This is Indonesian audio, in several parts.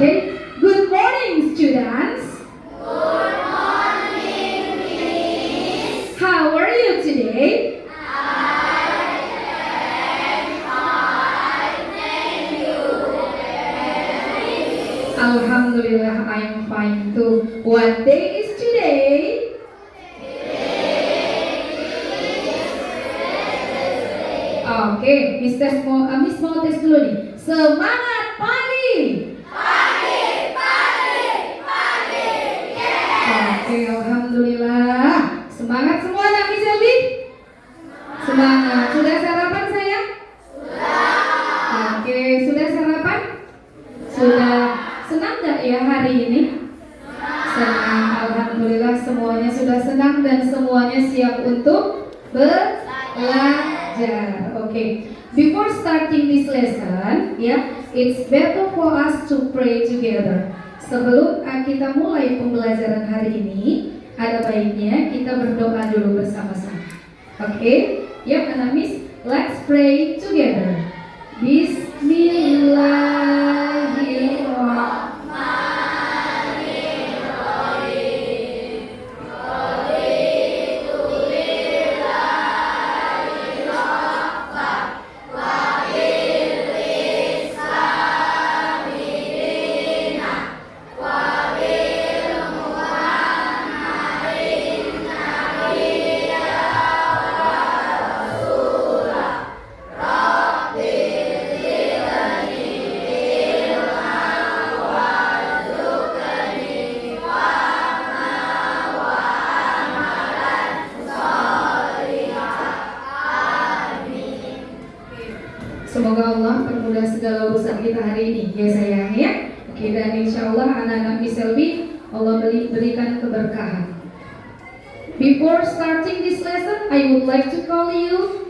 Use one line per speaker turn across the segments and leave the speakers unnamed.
Okay. Good morning, students.
Good morning, Miss.
How are you today?
I am fine, thank you.
Alhamdulillah, I am fine too. What day is today? Oke, Miss mau tes dulu nih. Semangat pagi. Oke, alhamdulillah. Semangat semua anak Miss Elvi? Semangat. Sudah sarapan sayang? Sudah. Oke, sudah sarapan? Sudah. Senang gak ya hari ini? Senang. Alhamdulillah semuanya sudah senang dan semuanya siap untuk belajar. Oke. Before starting this lesson, it's better for us to pray together. Sebelum kita mulai pembelajaran hari ini, ada baiknya kita berdoa dulu bersama-sama. Oke? Anak Miss, let's pray together. Bismillahirrahmanirrahim. Semoga Allah permudah segala urusan kita hari ini, ya sayang ya. Oke, dan insya Allah anak-anak Miss Elvi Allah berikan keberkahan. Before starting this lesson, I would like to call you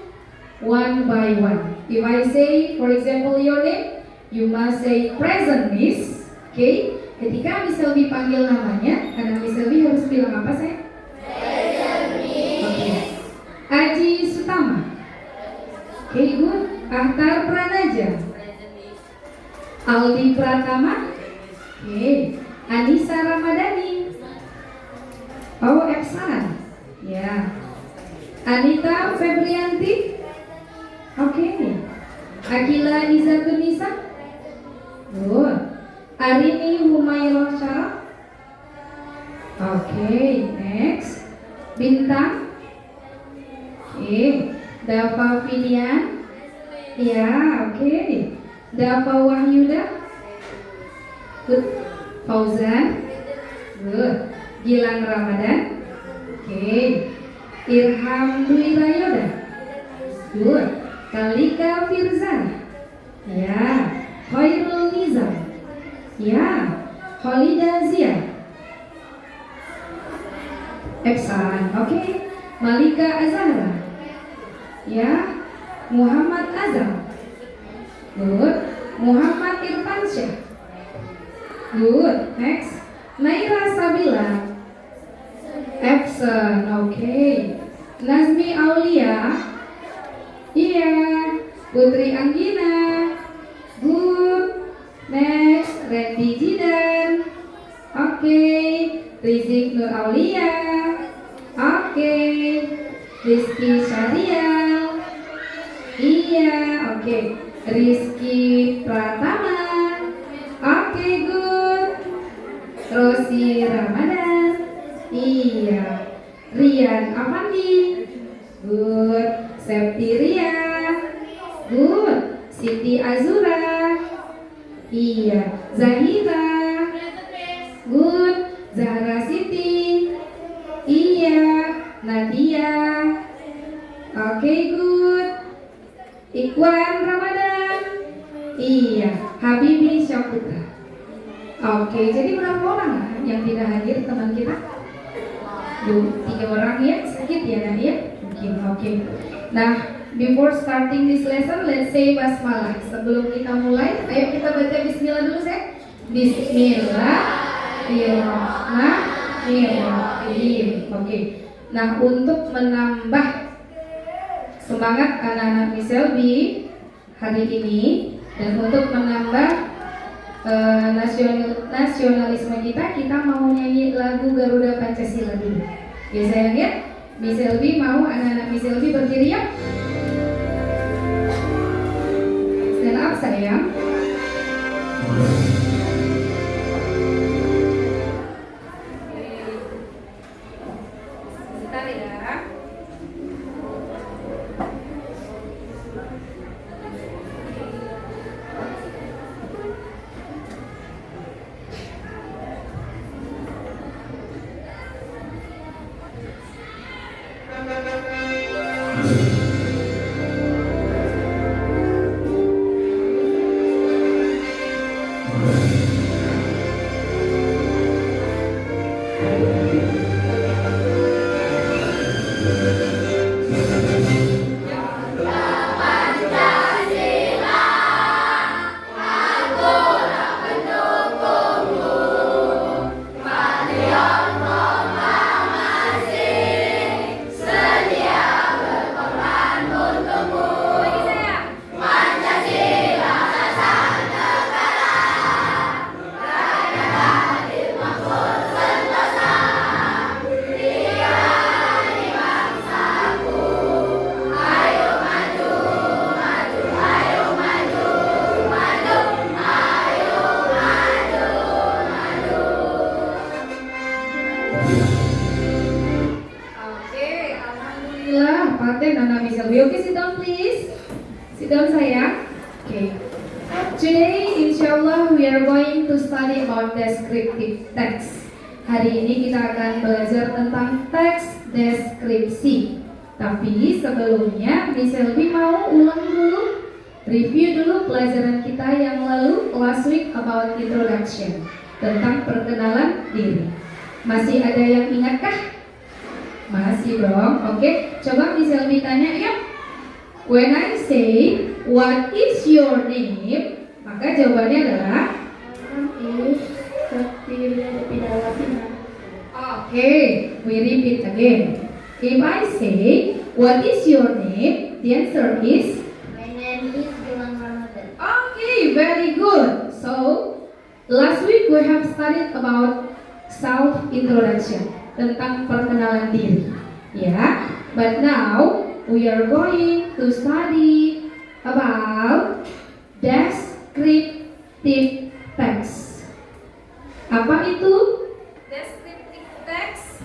one by one. If I say, for example, your name, you must say present Miss. Oke, ketika Miss Elvi panggil namanya, anak Miss Elvi harus bilang apa sayang?
Present Miss.
Oke, Aji Sutama. Oke, good. Ahtar Pranaja. Aldi Pratama. Oke. Anissa Ramadhani. Oh, Epsan. Ya. Anita Febrianti. Oke. Akila Izatunisa. Good. Arini Humayroh Syaraf. Oke, next. Bintang. Oke. Dava Fidian. Ya, oke. Dava Wahyuda. Good. Fauzan. Good. Gilang Ramadan. Oke. Irham Dwi Rayoda. Good. Kalika Firzana. Ya. Khairul Nizam. Ya. Khalida Zia. Epsan. Oke. Malika Azahra. Ya. Muhammad Azam. Good. Muhammad Irfansyah. Good. Next. Naira Sabila. Epson. Okay. Nazmi Aulia. Iya. Putri Anggina. Good. Next. Randy Jidan. Okay. Rizik Nur Aulia. Okay. Rizky Syariah. Iya, oke. Rizky Pratama. Oke, good. Rosi Ramadan. Iya. Rian Afandi. Good. Septiria. Good. Siti Azura. Iya. Zahira. Good. Zahra Siti. Iya. Nadia. Oke, good. Ikhwan Ramadan. Iya. Habibi Syaputra. Oke, jadi berapa orang yang tidak hadir teman kita? 3 orang ya, sedikit ya nak ya. Mungkin oke. Nah, before starting this lesson, let's say basmalah. Sebelum kita mulai, ayo kita baca Bismillah dulu saya. Bismillahirrahmanirrahim. Oke. Nah, untuk menambah semangat anak-anak Miss Elvi hari ini dan untuk menambah nasionalisme kita mau nyanyi lagu Garuda Pancasila dulu. Ya sayang ya. Miss Elvi mau anak-anak Miss Elvi berdiri ya? Stand up sayang. Sebentar ya. Okay, sit down please. Sit down sayang. Okay. Today, inshallah, we are going to study about descriptive text. Hari ini kita akan belajar tentang teks deskripsi. Tapi sebelumnya, Miss Elvi mau ulang dulu, review dulu pelajaran kita yang lalu last week about introduction, tentang perkenalan diri. Masih ada yang ingatkah? Masih dong. Oke, coba Miss Elvi tanya ya. When I say, what is your name? Maka jawabannya adalah Okay, we repeat again. If I say, what is your name? The answer is
My name is Gilang Ramadan.
Okay, very good. So, last week we have studied about self-introduction, tentang perkenalan diri. Ya, but now we are going to study about descriptive text. Apa itu? Descriptive text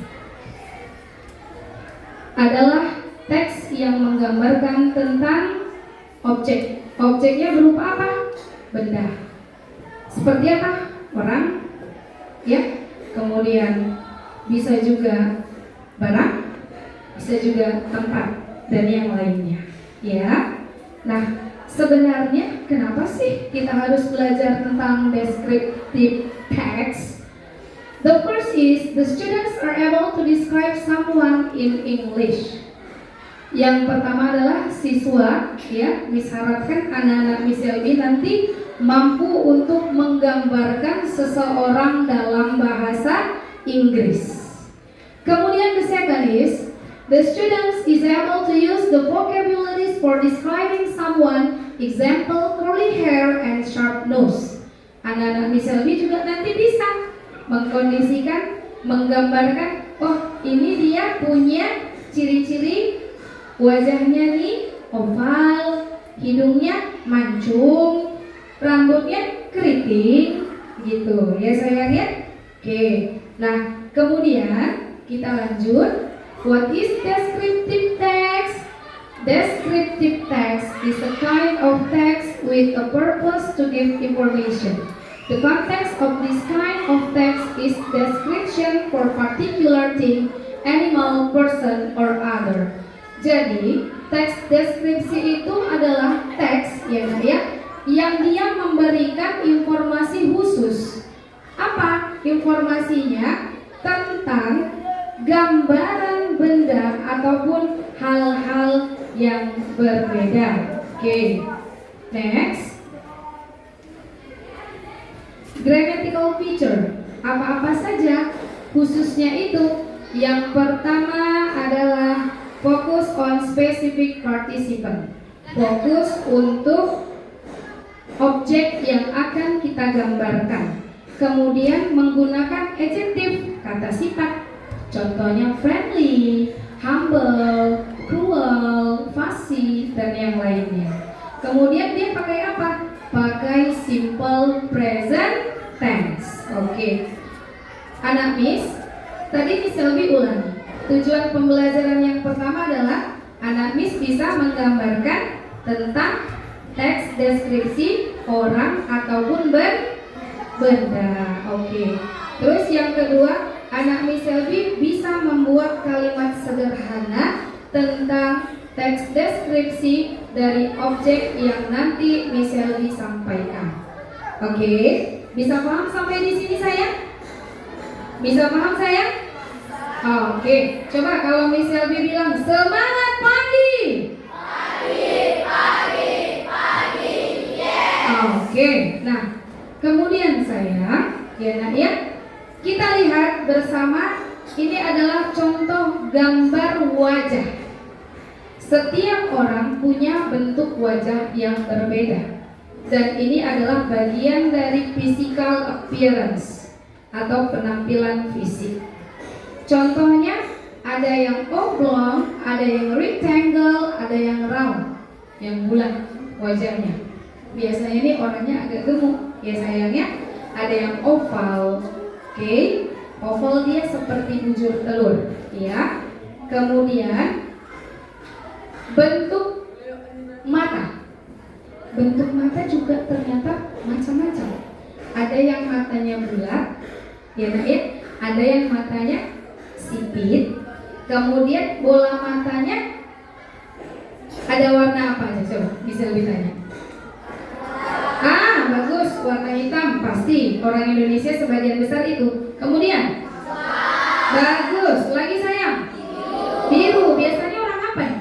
adalah teks yang menggambarkan tentang objek. Objeknya berupa apa? Benda. Seperti apa? Orang, ya. Kemudian bisa juga barang, bisa juga tempat dan yang lainnya, ya. Nah, sebenarnya kenapa sih kita harus belajar tentang descriptive text? The first is the students are able to describe someone in English. Yang pertama adalah siswa, ya, harapkan anak-anak Miss Elvi nanti mampu untuk menggambarkan seseorang dalam bahasa Inggris. Kemudian the second is the students is able to use the vocabularies for describing someone, example curly hair and sharp nose. Anak-anak Miss Elvi juga nanti bisa mengkondisikan, menggambarkan, oh ini dia punya ciri-ciri wajahnya nih oval, hidungnya mancung, rambutnya keriting, gitu ya sayang ya. Oke, nah kemudian kita lanjut. What is descriptive text? Descriptive text is a kind of text with a purpose to give information. The context of this kind of text is description for particular thing, animal, person, or other. Jadi, teks deskripsi itu adalah teks ya yang dia memberikan informasi khusus. Apa informasinya? Tentang gambaran benda ataupun hal-hal yang berbeda. Oke, next. Grammatical feature, apa-apa saja khususnya itu. Yang pertama adalah focus on specific participant. Fokus untuk objek yang akan kita gambarkan. Kemudian menggunakan adjektif, kata sifat. Contohnya friendly, humble, cruel, fussy, dan yang lainnya. Kemudian dia pakai apa? Pakai simple present tense. Oke. Anak Miss, tadi Miss Selby ulangi. Tujuan pembelajaran yang pertama adalah anak Miss bisa menggambarkan tentang teks deskripsi orang ataupun benda. Oke. Terus yang kedua, anak Miss Selby bisa membuat kalimat sederhana tentang teks deskripsi dari objek yang nanti Miss Selby sampaikan. Oke, bisa paham sampai di sini sayang? Bisa paham sayang? Oke, coba kalau Miss Selby bilang semangat pagi. Oke, nah kemudian sayang, ya nak ya, kita lihat bersama. Ini adalah contoh gambar wajah. Setiap orang punya bentuk wajah yang berbeda, dan ini adalah bagian dari physical appearance atau penampilan fisik. Contohnya ada yang oblong, ada yang rectangle, ada yang round, yang bulat wajahnya. Biasanya ini orangnya agak gemuk, ya sayangnya. Ada yang oval, oke. Oval dia seperti bujur telur, ya. Kemudian bentuk mata. Bentuk mata juga ternyata macam-macam. Ada yang matanya bulat, ya nak ya. Ada yang matanya sipit. Kemudian bola matanya ada warna apa aja? Coba bisa lebih tanya. Bagus, warna hitam pasti. Orang Indonesia sebagian besar itu. Kemudian bagus, lagi sayang. Biru, biasanya orang apa nih?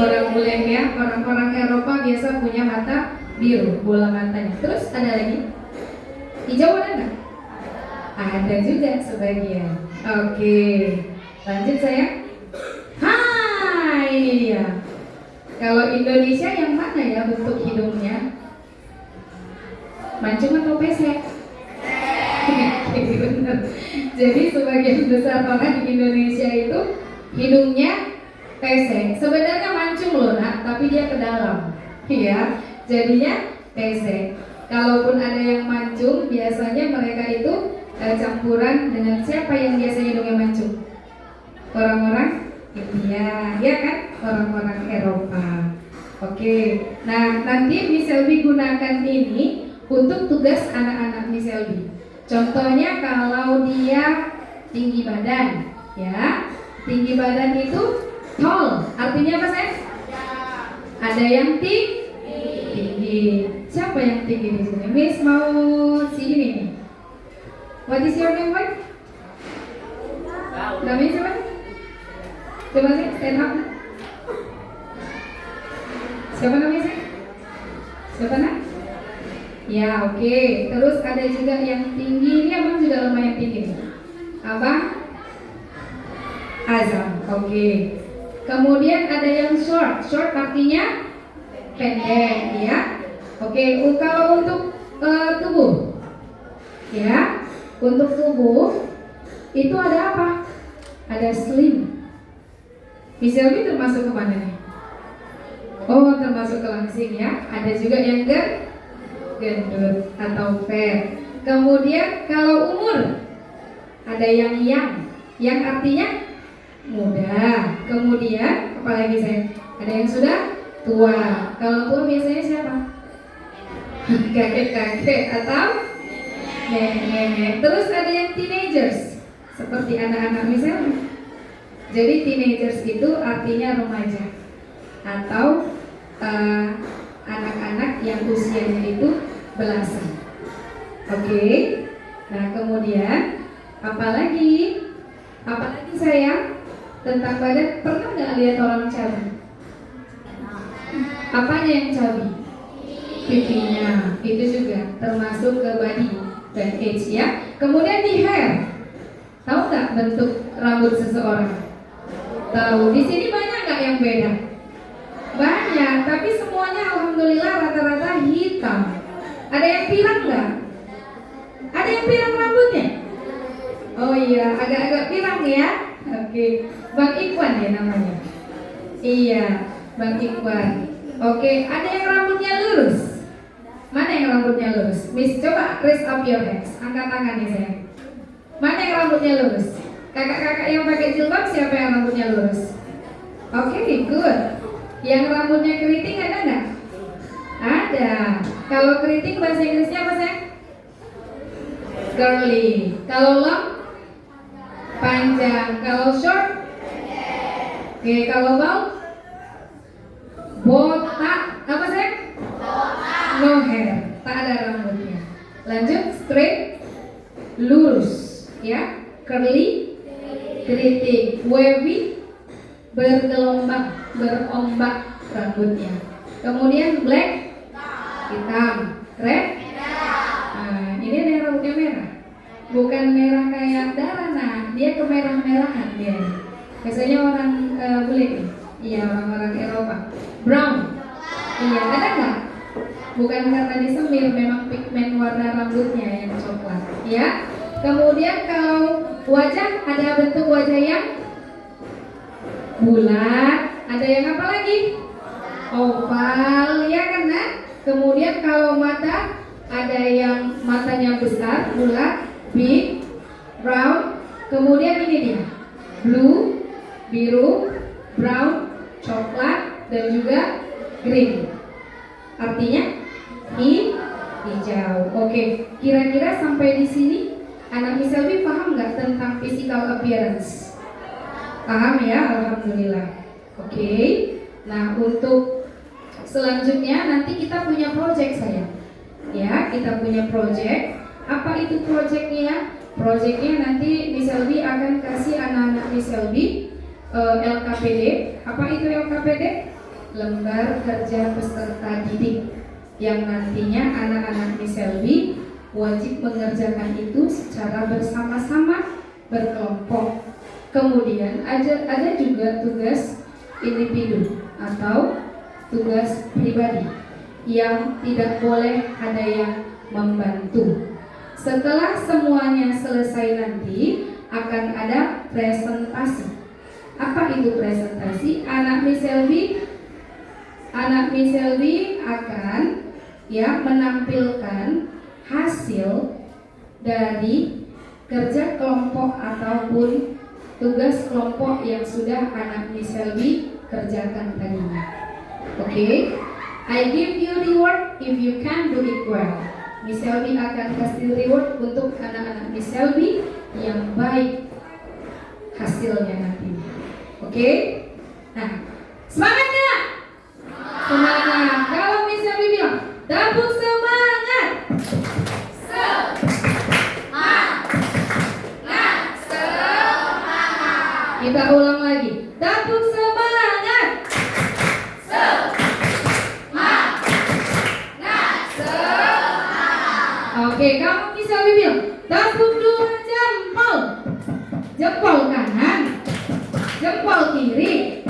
Orang bule ya, orang-orang Eropa biasa punya mata biru, bola matanya. Terus ada lagi? Hijau ada nggak? Ada juga sebagian. Oke, lanjut sayang. Ini dia. Kalau Indonesia yang mana ya bentuk hidungnya? Mancung atau pesek? Benar. Jadi sebagian besar orang di Indonesia itu hidungnya pesek. Sebenarnya mancung loh nak, tapi dia ke dalam, ya. Jadinya pesek. Kalaupun ada yang mancung, biasanya mereka itu campuran dengan siapa yang biasanya hidungnya mancung? Orang-orang India, ya kan? Orang-orang Eropa. Oke. Nah, nanti Miss Selby gunakan ini untuk tugas anak-anak Miss Selby. Contohnya kalau dia tinggi badan, ya. Tinggi badan itu tall. Artinya apa, Sen? Ada yang tinggi. Siapa yang tinggi di sini? Miss mau si ini nih. What is your name, boy? Namanya siapa? Coba sih, stand up. Siapa namanya sih? Siapa nak? Ya, oke. Terus ada juga yang tinggi. Ini abang juga lumayan tinggi. Abang Azam, oke. Kemudian ada yang short. Short artinya pendek, ya. Oke. Kalau untuk tubuh, ya. Untuk tubuh itu ada apa? Ada slim. Miss Selby termasuk ke mana nih? Oh, termasuk ke langsing ya. Ada juga yang gendut atau fair. Kemudian kalau umur ada yang yang artinya muda. Kemudian apalagi saya? Ada yang sudah tua. Kalau tua biasanya siapa? Kakek-kakek atau nenek. Terus ada yang teenagers, seperti anak-anak misalnya. Jadi teenagers itu artinya remaja atau anak-anak yang usianya itu belasan. Oke. Nah kemudian apalagi sayang tentang badan, pernah nggak lihat orang cabi? Apanya yang cabi? Pipinya. Itu juga termasuk ke body dan age ya. Kemudian di hair, tahu nggak bentuk rambut seseorang? Tahu. Di sini banyak nggak yang beda? Banyak, tapi semuanya alhamdulillah rata-rata hitam. Ada yang pirang nggak? Ada yang pirang rambutnya? Oh iya, agak-agak pirang ya. Oke, Bang Ikhwan ya namanya. Iya, Bang Ikhwan. Oke, ada yang rambutnya lurus? Mana yang rambutnya lurus? Miss, coba raise up your hands. Angkat tangannya saya. Mana yang rambutnya lurus? Kakak-kakak yang pakai jilbab siapa yang rambutnya lurus? Oke, good. Yang rambutnya keriting ada nggak? Ada. Kalau keriting bahasa Inggrisnya apa sayang? Curly. Kalau long? Panjang. Kalau short? Oke, kalau bald? Botak. Apa sayang? No hair. Tak ada rambutnya. Lanjut, straight, lurus, ya. Curly, keriting, wavy, bergelombang, berombak rambutnya. Kemudian black, hitam, red. Nah, ini ada yang rambutnya merah. Bukan merah kayak darah, nah dia kemerah-merahan dia. Biasanya orang bule nih, iya orang-orang Eropa. Brown, iya ada nggak? Bukan karena disemir, memang pigmen warna rambutnya yang coklat, ya. Kemudian kalau wajah, ada bentuk wajah yang bulat, ada yang apa lagi? Oval, ya kan? Nah, kemudian kalau mata, ada yang matanya besar, bulat, big, round. Kemudian ini dia, blue, biru, brown, coklat, dan juga green. Artinya hijau. Oke, kira-kira sampai di sini anak Miss Selby paham nggak tentang physical appearance? Paham ya, alhamdulillah. Oke. Nah, untuk selanjutnya nanti kita punya project sayang. Ya, kita punya project. Apa itu projectnya? Projectnya nanti Miss Selby akan kasih anak-anak Miss Selby LKPD. Apa itu LKPD? Lembar kerja peserta didik, yang nantinya anak-anak Miss Selby wajib mengerjakan itu secara bersama-sama, berkelompok. Kemudian ada juga tugas individu atau tugas pribadi yang tidak boleh ada yang membantu. Setelah semuanya selesai nanti akan ada presentasi. Apa itu presentasi? Anak Miss Selby akan ya menampilkan hasil dari kerja kelompok ataupun tugas kelompok yang sudah anak Miss Selby kerjakan tadinya. Oke, I give you reward if you can do it well. Miss Selby akan kasih reward untuk anak-anak Miss Selby yang baik hasilnya nantinya. Oke, nah semangat nggak? Semangat. Kalau Miss Selby bilang tabung semangat. Kita ulang lagi. Tabung semangat. Oke, kamu bisa bilang tabung 2 jempol. Jempol kanan, jempol kiri,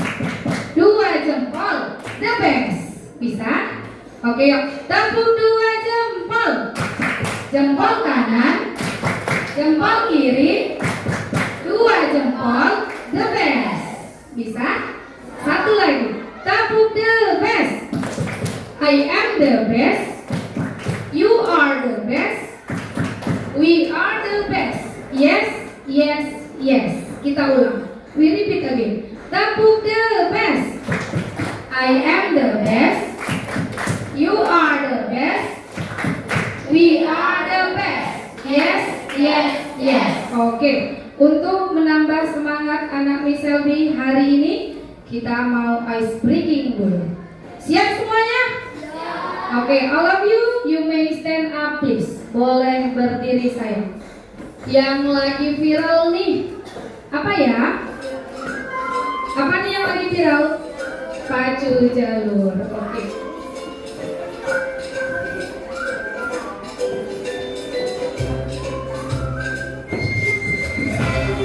2 jempol. The best. Bisa? Oke, yuk. Tabung 2 jempol. Jempol kanan, jempol kiri, 2 jempol. The best. Bisa? Satu lagi. Tabung the best. I am the best. You are the best. We are the best. Yes, yes, yes. Kita ulang. We repeat again. Tabung the best. I am the best. You are the best. We are the best. Yes, yes, yes. Oke. Untuk menambah semangat anak Miss Selby hari ini, kita mau ice breaking dulu. Siap semuanya? Oke, all of you may stand up please. Boleh berdiri sayang. Yang lagi viral nih, apa ya? Apa nih yang lagi viral? Pacu jalur. Oke.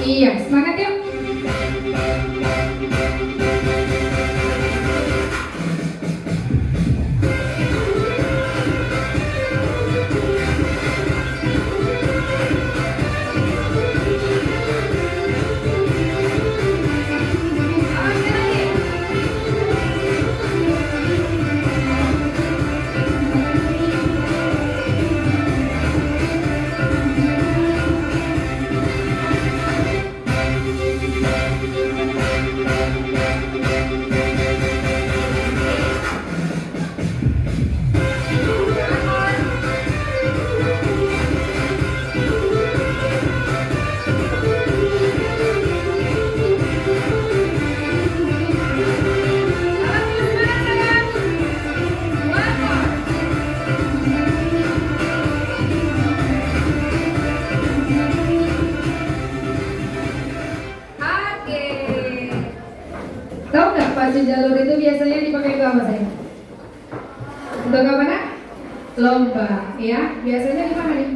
Iya, semangat yuk. itu apa saya? Untuk apa nak? Lomba, ya. Biasanya di mana nih?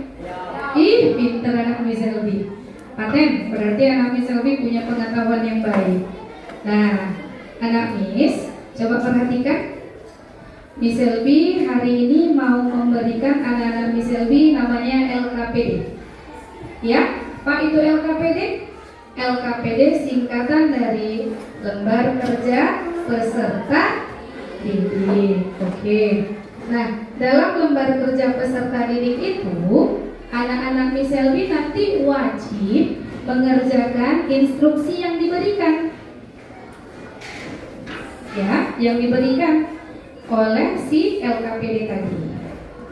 Ih, pinter anak Miss Selby. Paten, berarti anak Miss Selby punya pengetahuan yang baik. Nah, anak Miss, coba perhatikan. Miss Selby hari ini mau memberikan anak-anak Miss Selby namanya LKPD. Ya, Pak, itu LKPD? LKPD singkatan dari lembar kerja peserta didik. Oke. Nah, dalam lembar kerja peserta didik itu, anak-anak Miss Selby nanti wajib mengerjakan instruksi yang diberikan. Ya, yang diberikan oleh si LKPD tadi.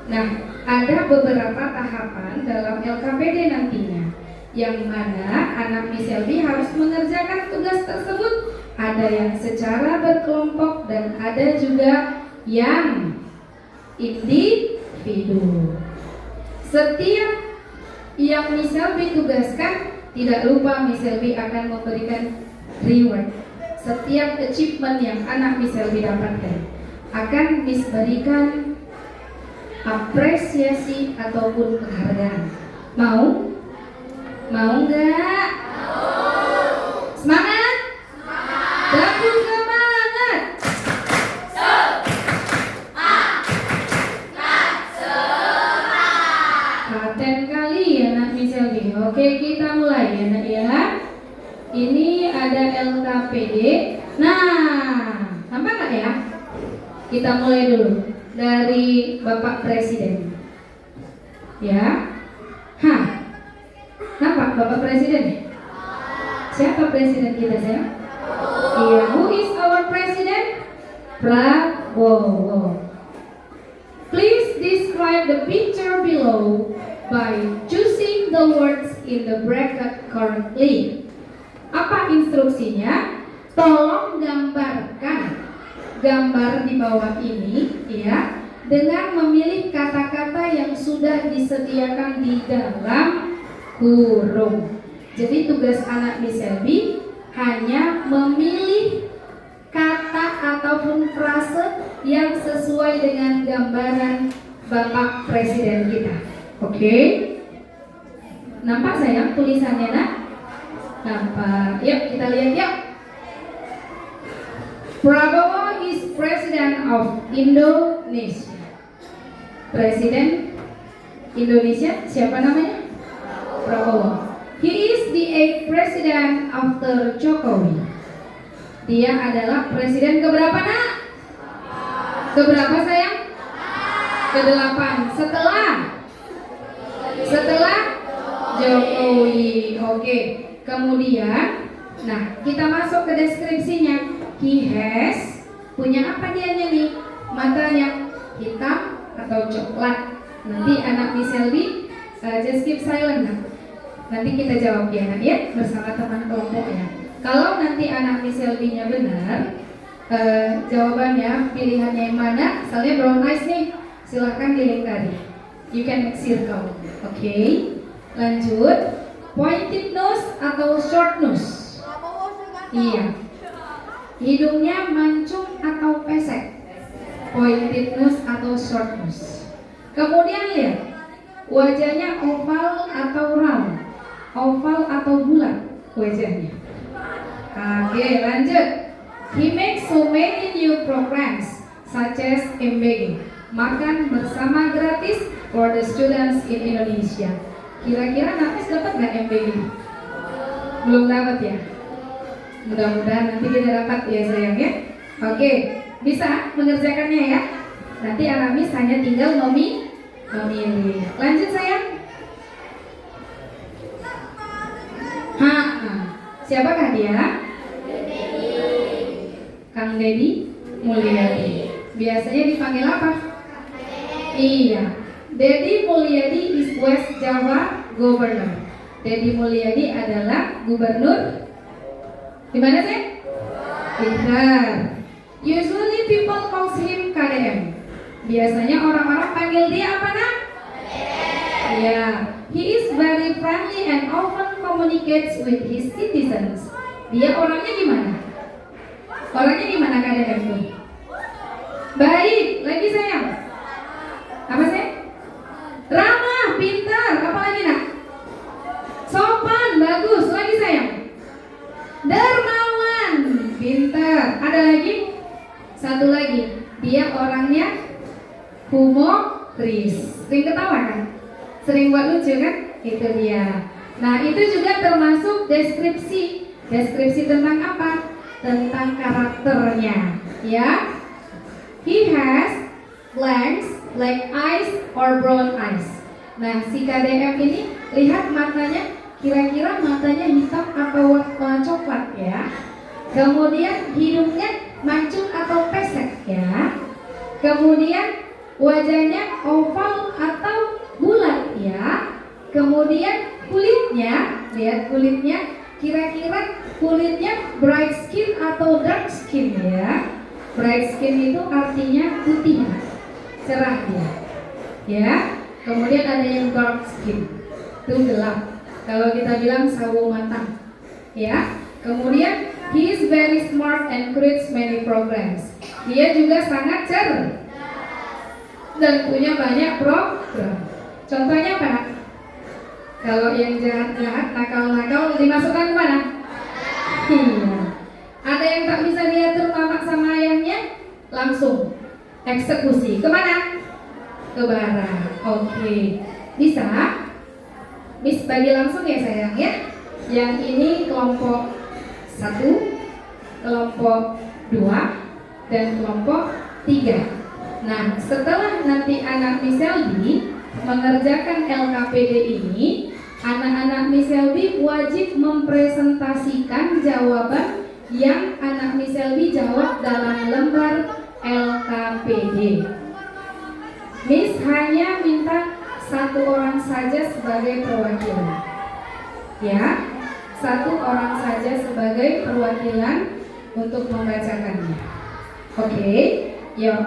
Nah, ada beberapa tahapan dalam LKPD nantinya, yang mana anak Miss Selby harus mengerjakan tugas tersebut. Ada yang secara berkelompok dan ada juga yang individu. Setiap yang Miss Selby tugaskan, tidak lupa Miss Selby akan memberikan reward. Setiap achievement yang anak Miss Selby dapatkan akan Miss berikan apresiasi ataupun penghargaan. Mau? Mau nggak? Semangat? Dapur semangat! Paten kali ya anak Miss Selby. Oke, kita mulai ya nak ya. Ini ada LKPD. Nah, nampak nggak ya? Kita mulai dulu dari Bapak Presiden. Ya. Hah. Nampak Bapak Presiden? Siapa presiden kita, sayang? Iya, who is our president? Prabowo. Please describe the picture below by choosing the words in the bracket correctly. Apa instruksinya? Tolong gambarkan gambar di bawah ini ya, dengan memilih kata-kata yang sudah disediakan di dalam kurung. Jadi tugas anak Miss Selby hanya memilih kata ataupun frase yang sesuai dengan gambaran Bapak Presiden kita. Oke? Nampak sayang tulisannya nak? Nampak. Yuk kita lihat yuk. Prabowo is President of Indonesia. Presiden Indonesia siapa namanya? Prabowo. He is the 8th President after Jokowi. Dia adalah presiden keberapa nak? Keberapa sayang? Ke-8. Setelah Jokowi. Oke. Kemudian, nah kita masuk ke deskripsinya. He has, punya apa dianya nih? Matanya hitam atau coklat? Nanti anak Miss Selby just keep silent nah. Nanti kita jawab ya nak ya, bersama teman kelompoknya. Kalau nanti anak Miss Selby-nya benar, jawabannya pilihannya yang mana? Misalnya brown eyes nih, silahkan dilingkari. You can make circle. Oke. Lanjut. Pointed nose atau short nose? Iya. Hidungnya mancung atau pesek? Pointed nose atau short nose? Kemudian lihat, wajahnya oval atau round? Oval atau bulat wajahnya? Oke, lanjut. He makes so many new programs such as MBG, makan bersama gratis for the students in Indonesia. Kira-kira Nafis dapat nggak MBG? Belum dapat ya? Mudah-mudahan nanti kita dapat ya sayang ya. Oke, bisa mengerjakannya ya. Nanti Aramis hanya tinggal memilih. Lanjut sayang. Siapakah dia? Kang Dedi Mulyadi. Biasanya dipanggil apa? Iya. Dedi Mulyadi is West Java Governor. Dedi Mulyadi adalah gubernur di mana sih? Benar. Usually people calls him KDM. Biasanya orang-orang panggil dia apa nak? Ya, he is very friendly and often communicates with his citizens. Dia orangnya gimana? Orangnya gimana KDM tuh? Dia orangnya humoris. Sering ketawa kan? Sering buat lucu kan? Itu dia. Nah, itu juga termasuk deskripsi. Deskripsi tentang apa? Tentang karakternya, ya. He has black eyes or brown eyes. Nah, si KDM ini lihat matanya, kira-kira matanya hitam atau warna coklat ya. Kemudian hidungnya mancung atau pesek ya. Kemudian wajahnya oval atau bulat ya. Kemudian kulitnya, lihat kulitnya, kira-kira kulitnya bright skin atau dark skin ya. Bright skin itu artinya putih, cerah dia ya. Kemudian ada yang dark skin, itu gelap. Kalau kita bilang sawo matang ya. Kemudian he is very smart and creates many programs. Dia juga sangat cerdas dan punya banyak program. Contohnya apa? Kalau yang jahat-jahat, nakal-nakal dimasukkan kemana? Iya. Ada yang tak bisa diatur mama sama ayahnya, langsung eksekusi. Kemana? Ke barat. Oke. Bisa? Miss bagi langsung ya sayang ya. Yang ini kelompok 1, kelompok 2, dan kelompok 3. Nah, setelah nanti anak Miss Selby mengerjakan LKPD ini, anak-anak Miss Selby wajib mempresentasikan jawaban yang anak Miss Selby jawab dalam lembar LKPD. Miss hanya minta 1 orang saja sebagai perwakilan. Ya, 1 orang saja sebagai perwakilan untuk membacakannya. Oke, yuk.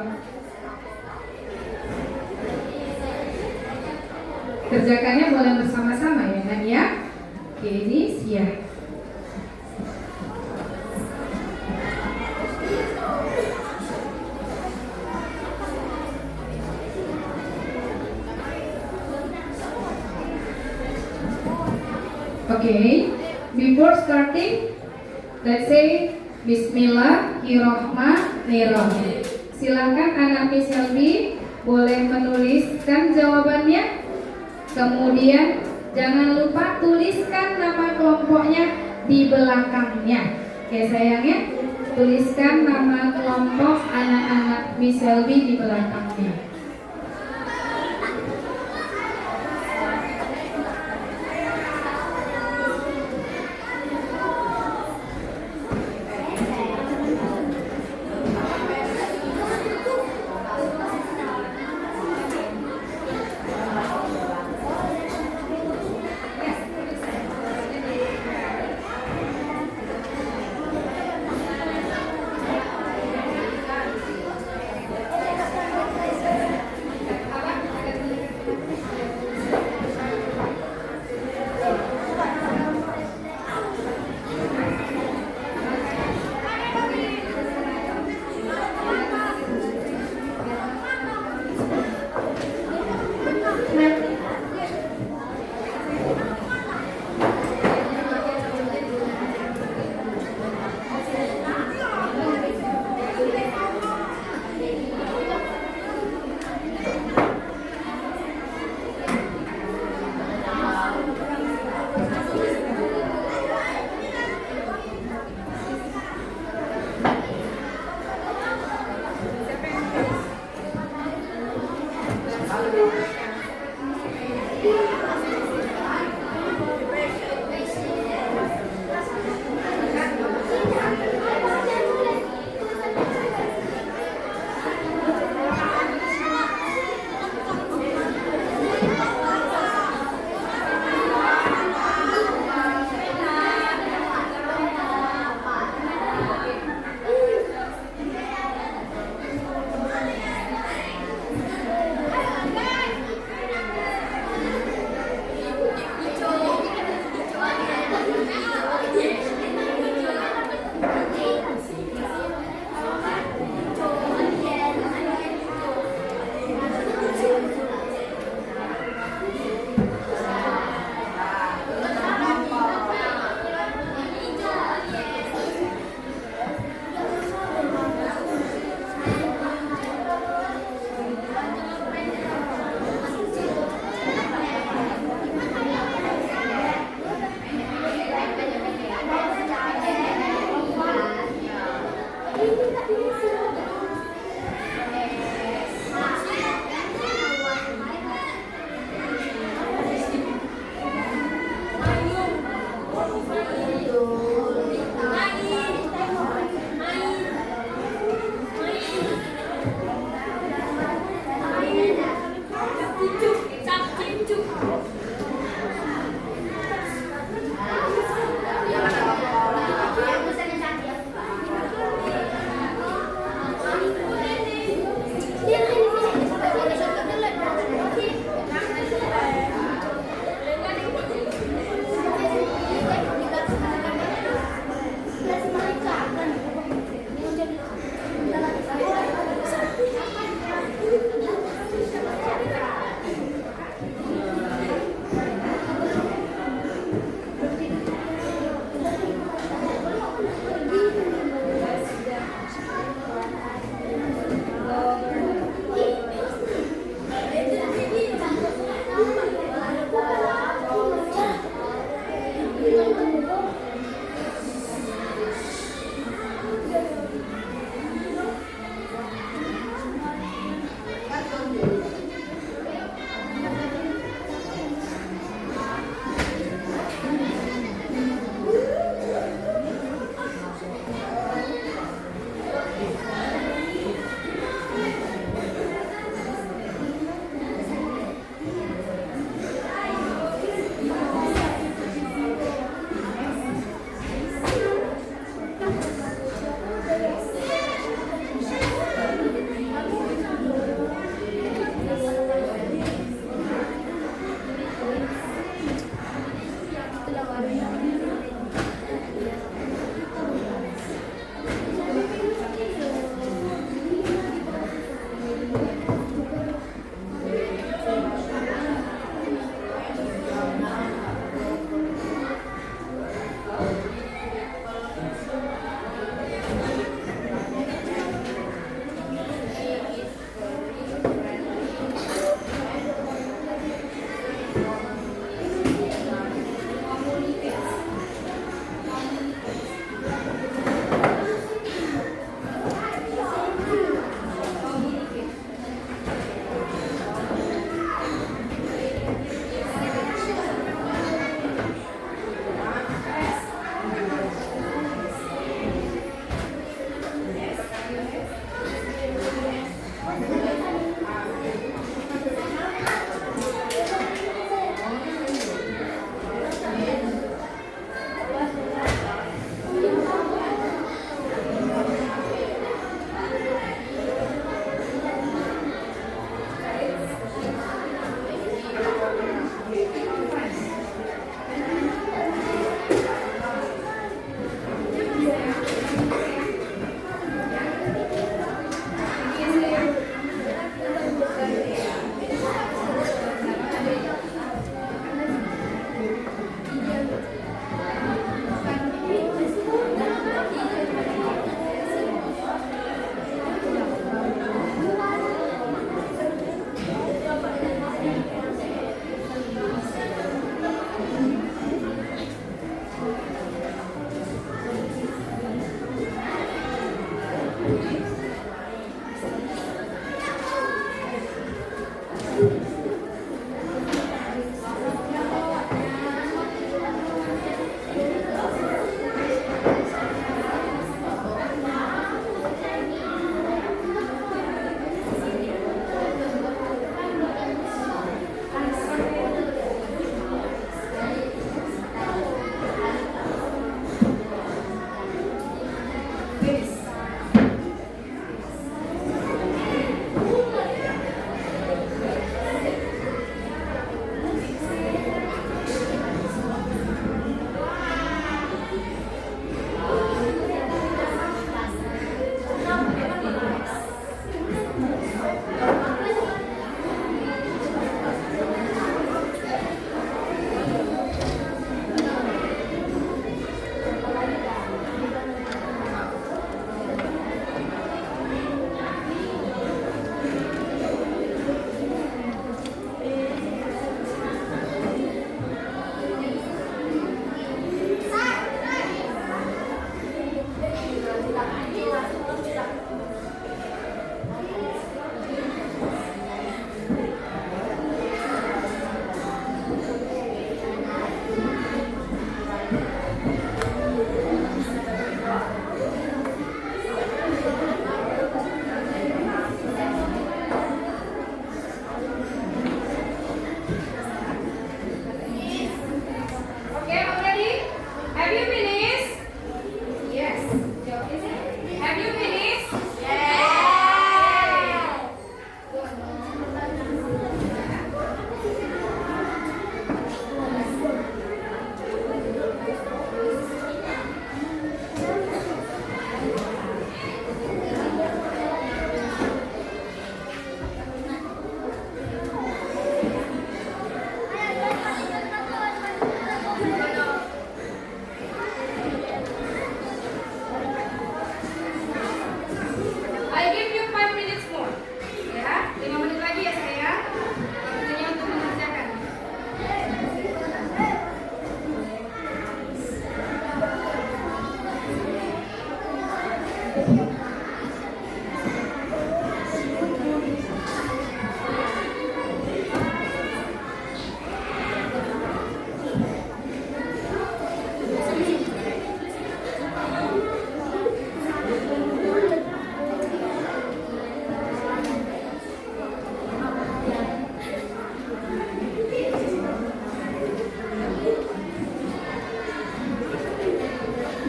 Kerjakannya boleh bersama-sama ya, Nak ya. Oke, ini siap. Okay, before starting, let's say Bismillahirrahmanirrahim. Silakan anak Miss Selby boleh menuliskan jawabannya. Kemudian jangan lupa tuliskan nama kelompoknya di belakangnya. Oke sayangnya, tuliskan nama kelompok anak-anak Miss Selby di belakangnya.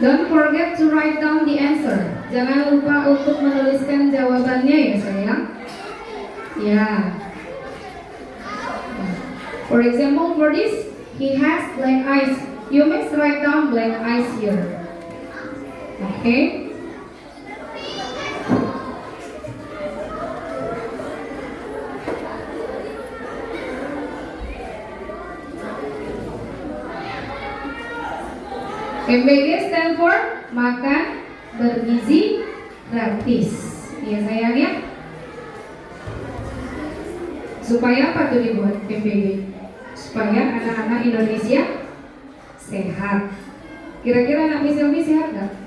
Don't forget to write down the answer. Jangan lupa untuk menuliskan jawabannya ya sayang. Ya. For example, for this, he has black eyes. You must write down black eyes here. Okay. MBG stand for makan bergizi gratis. Ya sayang ya. Supaya apa tuh dibuat MBG? Supaya anak-anak Indonesia sehat. Kira-kira anak Miss Elvi sehat nggak?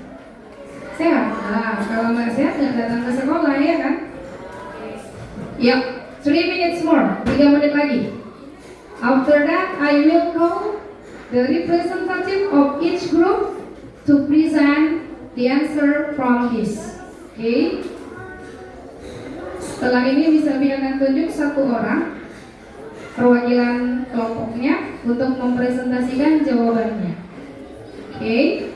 Sehat. Nah, kalau nggak sehat nggak datang ke sekolah ya kan? Yuk, 3 minutes more. 3 menit lagi. After that, I will call the representative of each group to present the answer from this. Okay? Setelah ini Miss Elvi akan tunjuk satu orang perwakilan kelompoknya untuk mempresentasikan jawabannya. Okay?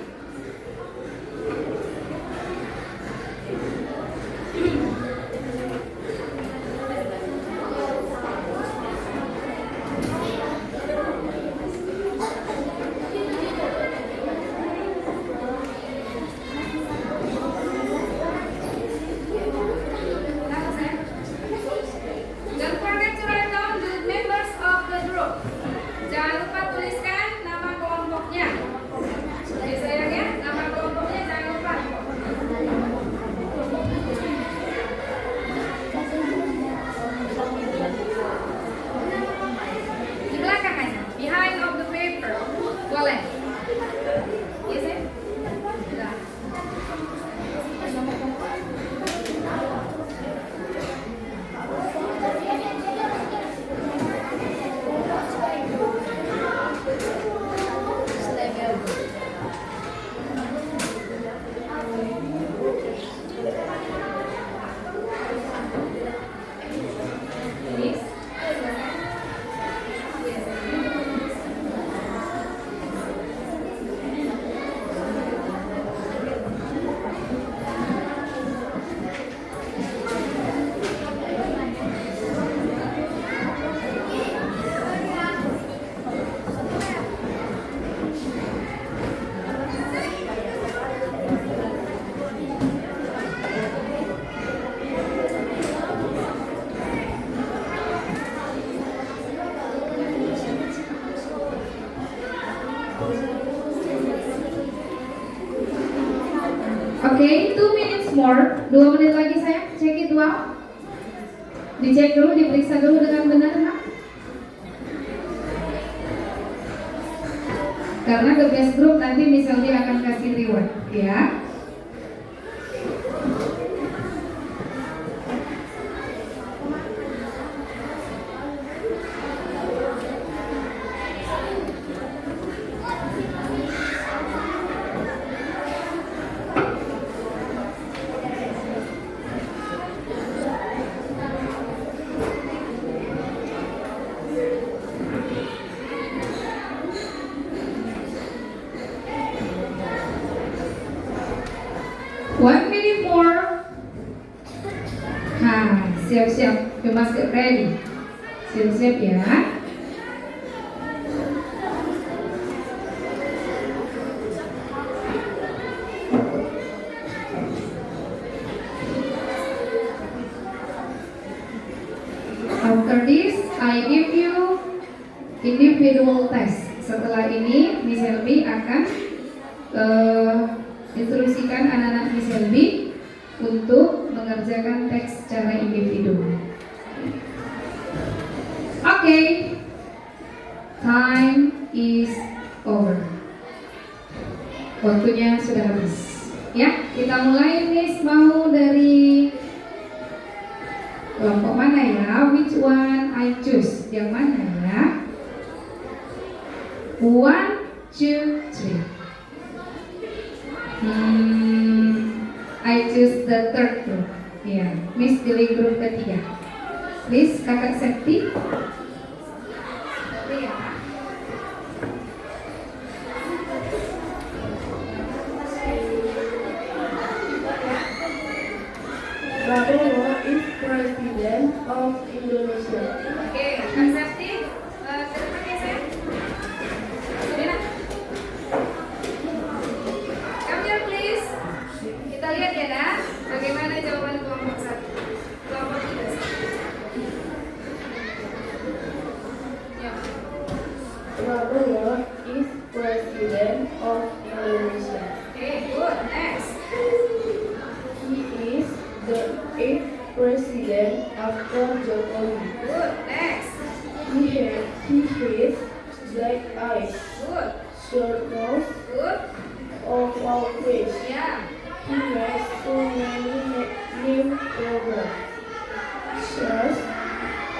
Don't forget to write down the members of the group. Jangan lupa tuliskan nama kelompoknya. Oke sayang ya, nama kelompoknya jangan lupa. Di belakang aja, behind of the paper. Boleh. Yes ya? Sudah. Please. Oke, 2 minutes more. 2 menit lagi sayang. Check it well. Dicek dulu, diperiksa dulu dengan benar, Nak. Karena the best group nanti misalnya akan kasih reward, ya. One minute more. Nah, siap-siap. You must get ready. Siap-siap ya. After this, I give you individual test. Setelah ini, Miss Elvi akan instruksikan anak-anak Miss Elvi untuk mengerjakan teks secara individu. Oke, time is over. Waktunya sudah habis. Ya, kita mulai. Miss mau dari kelompok mana ya? Which one I choose? Yang mana ya? 1, 2, 3. I choose the third group. Ya, Miss pilih grup ketiga. Please, kakak Septi. Iya.
Prabowo is President of Indonesia.
Oke, Kak Septi, ke depan ya saya. Sini, Nak. Come here please. Kita lihat ya, Nak, bagaimana jawaban kelompok 1. Kelompok 3. Ya.
Prabowo is President of Indonesia. Presiden Jokowi.
Good. Next.
He has black eyes,
Good.
short nose,
Good.
oval face.
Yeah.
He has so many name programs, such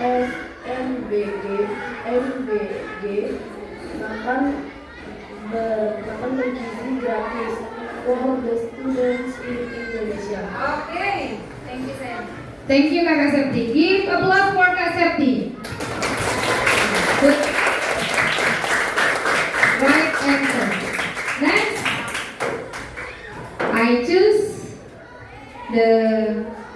as MBG, makan bergizi gratis for the students in Indonesia.
Okay. Thank you, Sam. Thank you, Kakak Septi. Give applause for Kak Septi. Good. Right answer. Next, I choose the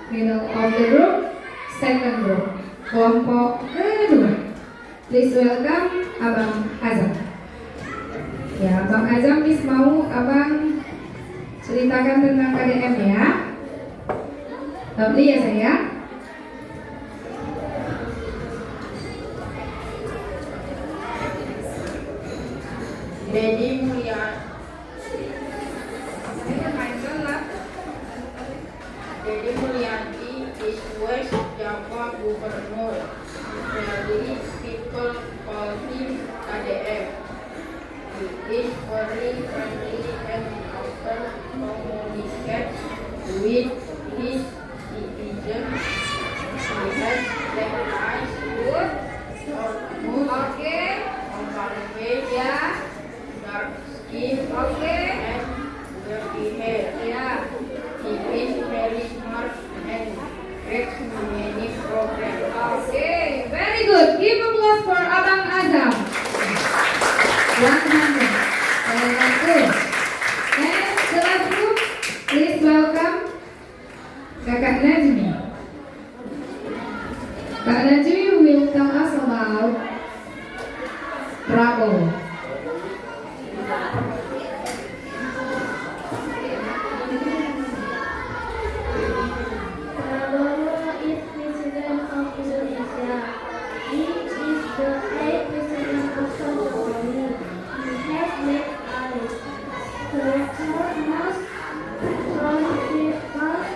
middle of the group, second group, kelompok kedua. Please welcome Abang Azam. Ya, Abang Azam, Miss mau Abang ceritakan tentang KDM ya. Lovely ya saya.
Dedi Mulyadi is West Java Gubernur. Usually people call him KDM. He is very friendly and often communicates with his citizens. He has black eyes, good, short nose, oval face, dark skin, and dirty hair. He is very smart and makes many programs.
Okay, very good. Give applause for Abang Azam. 100. Very good. And the last group, please welcome Kakak Najmi. Kak Najmi will tell us about Prabowo.
Prabowo is President of Indonesia. He is the 8th President after Jokowi. He has black eyes, short nose, strong features.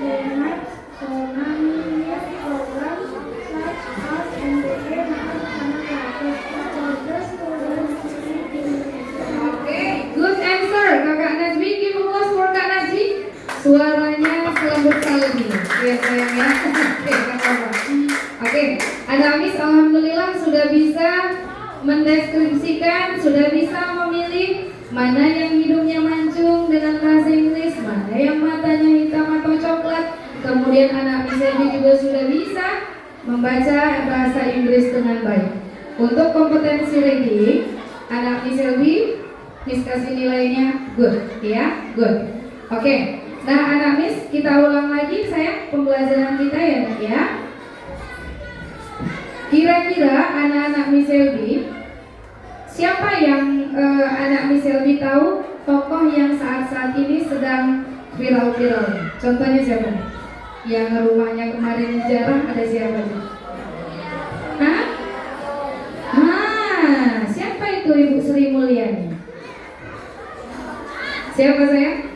He makes so many new programs such as MBG Makan for the students in Indonesia.
Okay, good answer, Kakak Najmi. Give applause for Kak Najmi. Suaranya selembut sekali. Ya sayang ya. Oke, nggak apa-apa. Oke, Adamis alhamdulillah sudah bisa mendeskripsikan, sudah bisa memilih mana yang hidungnya mancung dengan bahasa Inggris, mana yang matanya hitam atau coklat. Kemudian anak Miselvi juga sudah bisa membaca bahasa Inggris dengan baik. Untuk kompetensi reading, anak Miselvi Miss kasih nilainya good, ya, good. Oke, nah anak Miss kita ulang lagi sayang pembelajaran kita ya Nak ya. Kira-kira anak-anak Miss Selvi, siapa yang anak Miss Selvi tahu tokoh yang saat-saat ini sedang viral-viral? Contohnya siapa nih? Yang rumahnya kemarin jarang ada siapa nih? Hah? Siapa itu Ibu Sri Mulyani? Siapa sayang?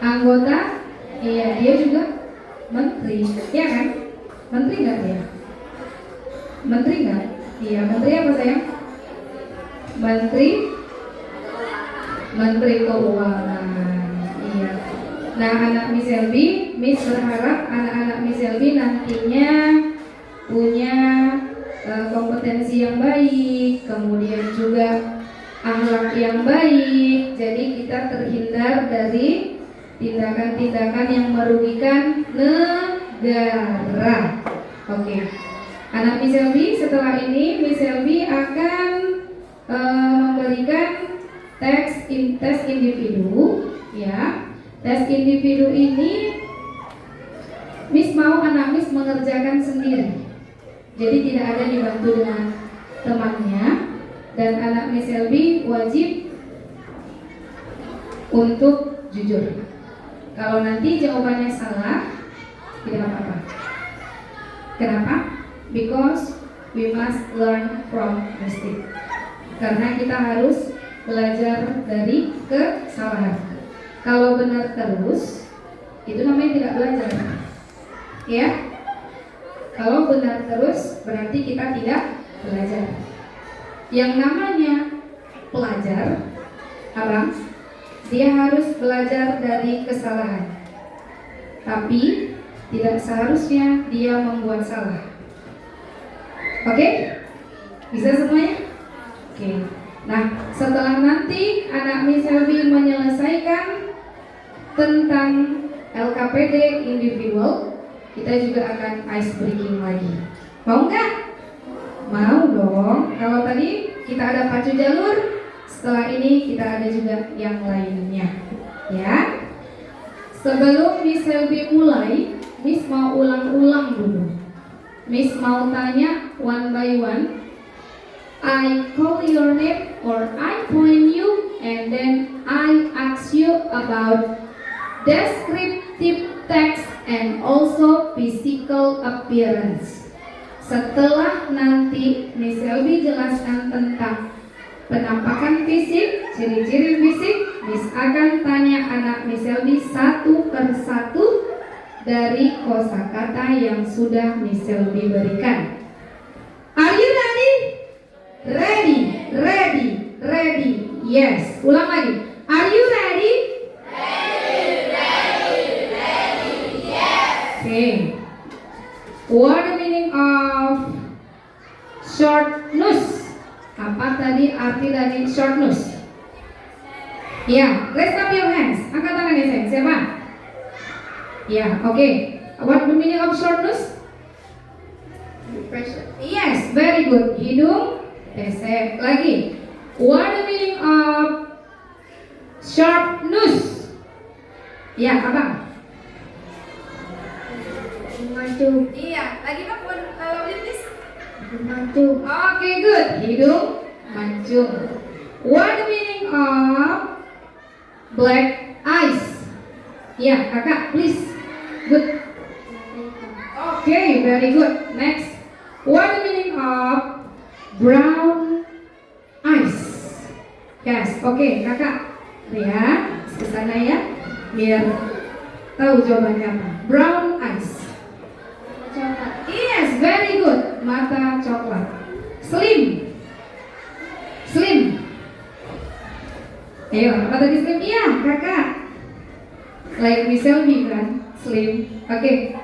Anggota? Iya, dia juga menteri, ya kan? Menteri nggak dia? Menteri nggak? Iya, menteri apa sayang? Menteri Keuangan. Iya. Nah, anak Miss Selvi, Miss berharap anak-anak Miss Selvi nantinya punya kompetensi yang baik, kemudian juga akhlak yang baik. Jadi kita terhindar dari tindakan-tindakan yang merugikan negara. Oke. Anak Miss Selvi, setelah ini Miss Selvi akan memberikan tes individu, ya. Tes individu ini Miss mau anak Miss mengerjakan sendiri. Jadi tidak ada dibantu dengan temannya, dan anak Miss Selvi wajib untuk jujur. Kalau nanti jawabannya salah, tidak apa-apa. Kenapa? Because we must learn from mistake. Karena kita harus belajar dari kesalahan. Kalau benar terus, itu namanya tidak belajar. Ya. Kalau benar terus berarti kita tidak belajar. Yang namanya pelajar, abang, dia harus belajar dari kesalahan. Tapi tidak seharusnya dia membuat salah. Oke? Bisa semuanya? Oke. Nah, setelah nanti anak Miss Selvi menyelesaikan tentang LKPD individual, kita juga akan ice breaking lagi. Mau nggak? Mau dong. Kalau tadi kita ada pacu jalur, setelah ini kita ada juga yang lainnya. Ya. Sebelum Miss Selvi mulai, Miss mau ulang-ulang dulu. Miss mau tanya one by one. I call your name or I point you and then I ask you about descriptive text and also physical appearance. Setelah nanti Miss Selvi jelaskan tentang penampakan fisik, ciri-ciri fisik, Miss akan tanya anak Miss Selvi satu per satu dari kosakata yang sudah Miss Selvi berikan. Are you ready? Ready, ready, ready. Yes. Ulang lagi. Are you ready? Ready, yes. Okay. What the meaning of short nose? Apa tadi arti dari short nose? Ya, raise up your hands. Angkat tangannya sayang. Siapa? Ya, oke. What the meaning of short nose?
Depression.
Yes, very good. Hidung pesek. Lagi. What the meaning of sharp nose? Ya, abang.
Maju.
Iya, lagi bang. Please.
Maju.
Oke, good. Hidung mancung. What the meaning of black eyes? Ya, kakak, please. Good. Okay, very good. Next. What the meaning of brown eyes? Yes, okay, kakak. Lihat ke sana ya, biar tahu jawabannya apa. Brown eyes.
Coklat.
Yes, very good. Mata coklat. Slim. Slim. Ayo, apa tadi slim? Iya, kakak. Like Miss Selvi kan, slim. Oke.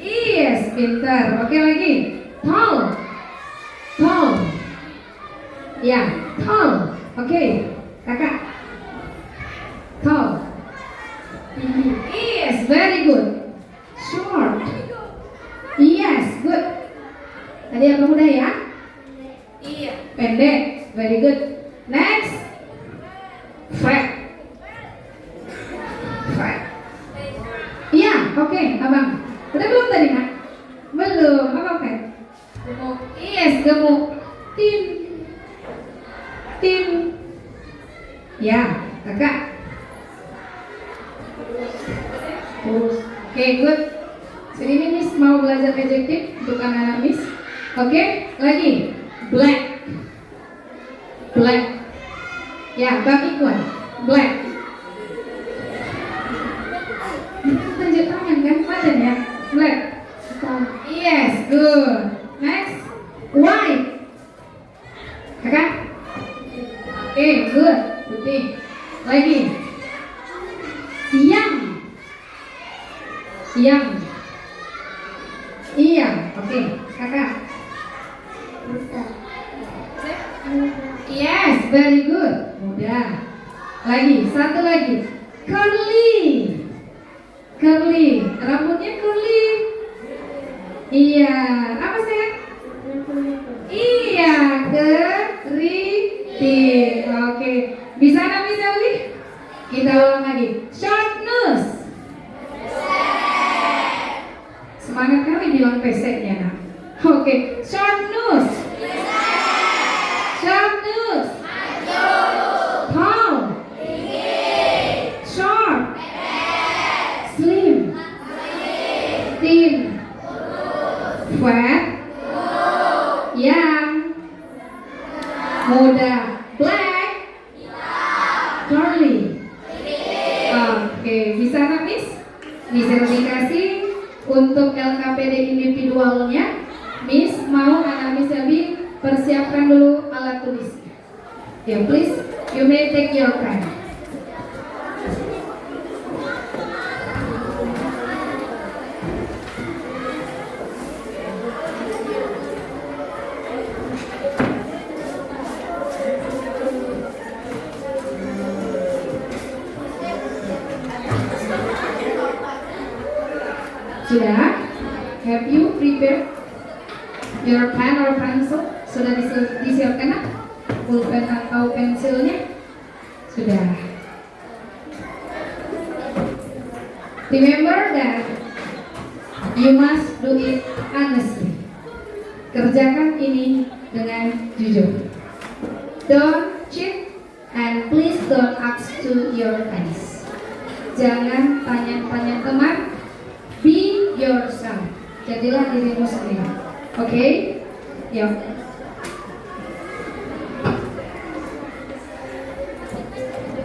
Yes, pintar. Oke, lagi. Tall. Tall. Ya, tall. Oke, kakak. Tall. Yes, very good. Short. Yes, good. Tadi apa udah ya? Iya. Pendek. Very good. Next. Fat. Fat. Iya, oke, abang. Udah belum tadi nak? Belum. Apa fat? Gemuk. Yes, gemuk. Tim. Tim. Ya, kakak. Kurus. Oke, good. Sini Miss mau belajar adjektif untuk anak-anak Miss. Oke, lagi. Black. Black. Ya, Bang Ikhwan. Black. Tunjuk tangan kan, badan ya. Black. Yes, good. Next. White. Kakak. Oke, good. Putih. Lagi. Young. Young. Iya, oke, kakak. Yes, very good. Mudah. Lagi, satu lagi. Curly. Curly. Rambutnya curly. Iya, apa sih? Iya, keriting. Oke, bisa nggak Miss Selvi? Kita ulang lagi. Short nose. Semangat kali bilang peseknya nak. Oke, short nose. Short nose. Tall. Short. Slim. Thin. Fat. Young. Muda. Black. Curly. Oke, bisa nggak Miss? Bisa dikasih untuk LKPD individual manualnya. Miss mau anak Miss Selby persiapkan dulu alat tulis. Ya, please, you may take your pen. Sudah? Have you prepared your pen or pencil? Sudah disiapkan nak? Pulpen atau pensilnya? Sudah. Remember that you must do it honestly. Kerjakan ini dengan jujur. Don't cheat and please don't ask to your friends. Jangan tanya-tanya teman. Be yourself. Jadilah dirimu sendiri. Oke? Yuk.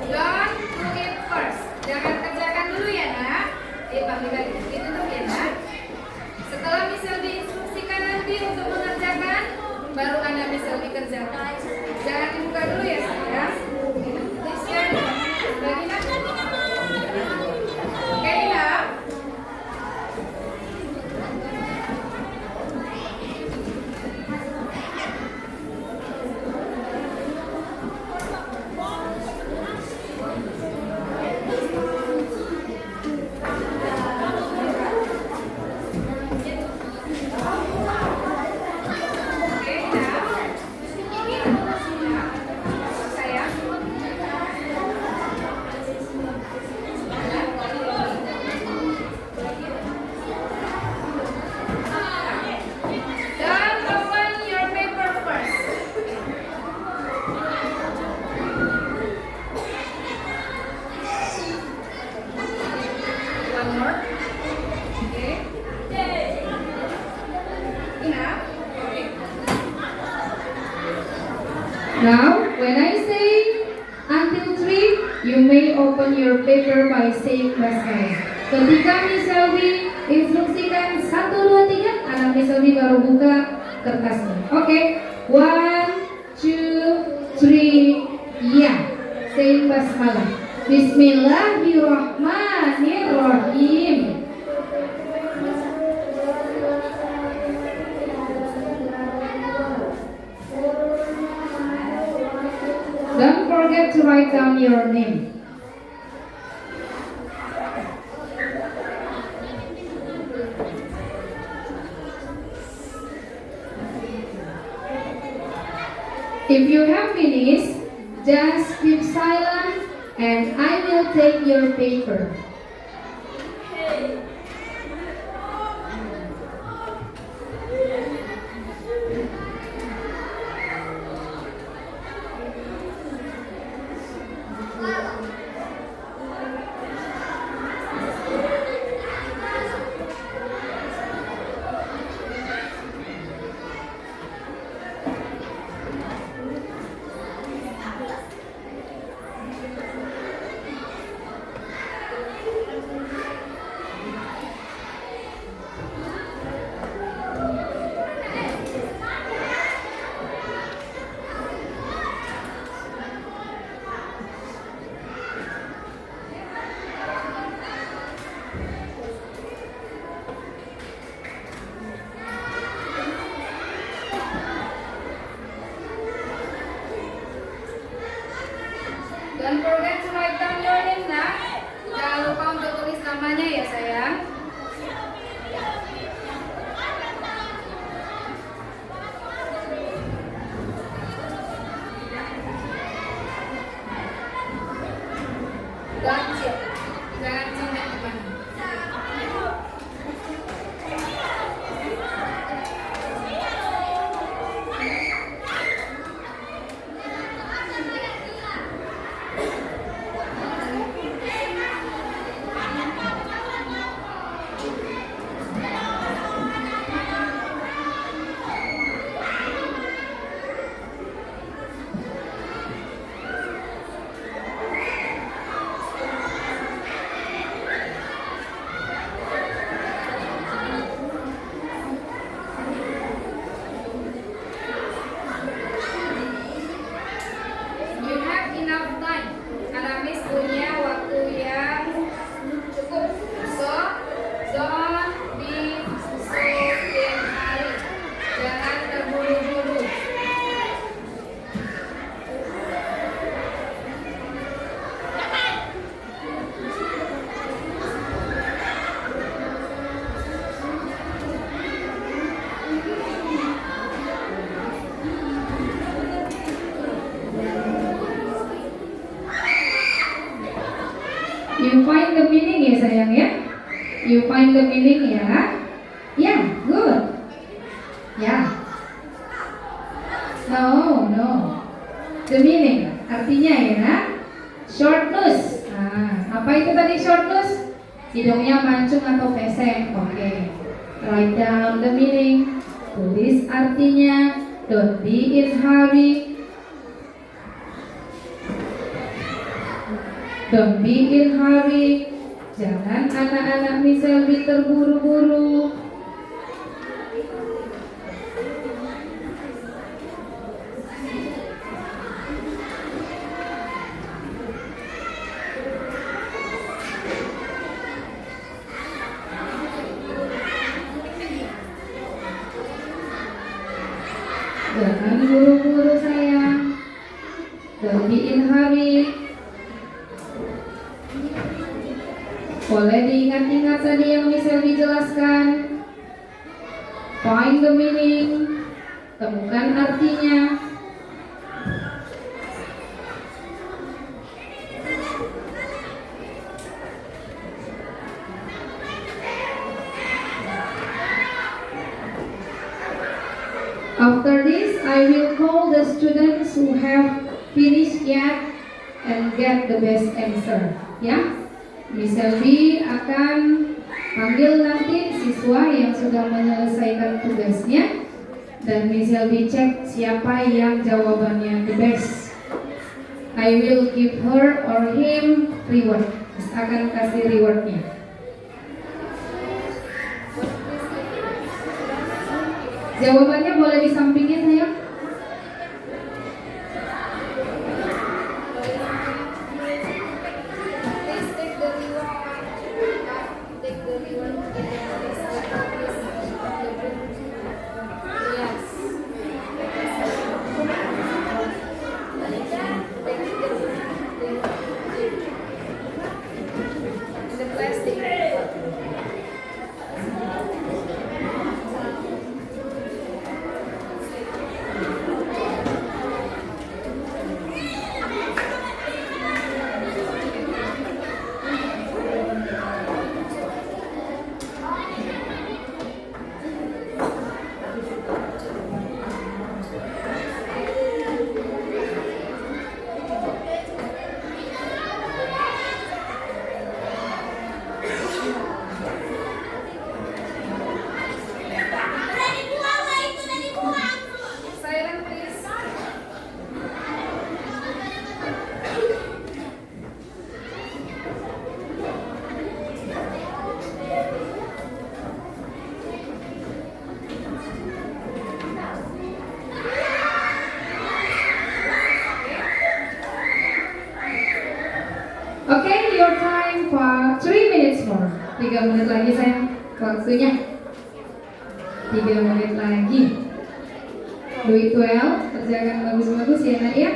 Don't do it first. Jangan kerjakan dulu ya, nak. Bagi-bagi. Itu tuh ya, nak. Setelah misal diinstruksikan nanti untuk mengerjakan, baru Anda misal dikerjakan. Jangan dibuka dulu ya, sayang. Please, bagi nak. Oke, nak. Now, when I say until 3, you may open your paper by saying basmala. Ketika Miss Selby instruksikan 1, 2, 3, anak Miss Selby baru buka kertasnya. Oke, 1, 2, 3, ya. Saying basmala. Bismillahirrahmanirrahim. Don't forget to write down your name. If you have finished, just keep silent and I will take your paper. find the meaning ya sayang ya. You find the meaning ya. Yeah, good. Yeah. No. The meaning, artinya ya. Short nose. Nah, apa itu tadi short nose? Hidungnya mancung atau pesek. Oke. Write down the meaning. Tulis artinya. Don't be in hurry. Don't be in hurry. Jangan anak-anak Miss Selby terburu-buru. Jangan buru-buru sayang. Don't be in hurry. Boleh diingat-ingat tadi yang Miss Selby jelaskan. Find the meaning. Temukan artinya. After this, I will call the students who have finished yet and get the best answer. Ya, Miss Selby akan panggil nanti siswa yang sudah menyelesaikan tugasnya dan Miss Selby cek siapa yang jawabannya the best. I will give her or him reward. Akan kasih rewardnya. Jawabannya boleh di sampingnya sayang. Okay, your time for 3 minutes more. 3 menit lagi sayang, waktunya. 3 menit lagi. Do it well, kerjakan bagus-bagus ya nak ya.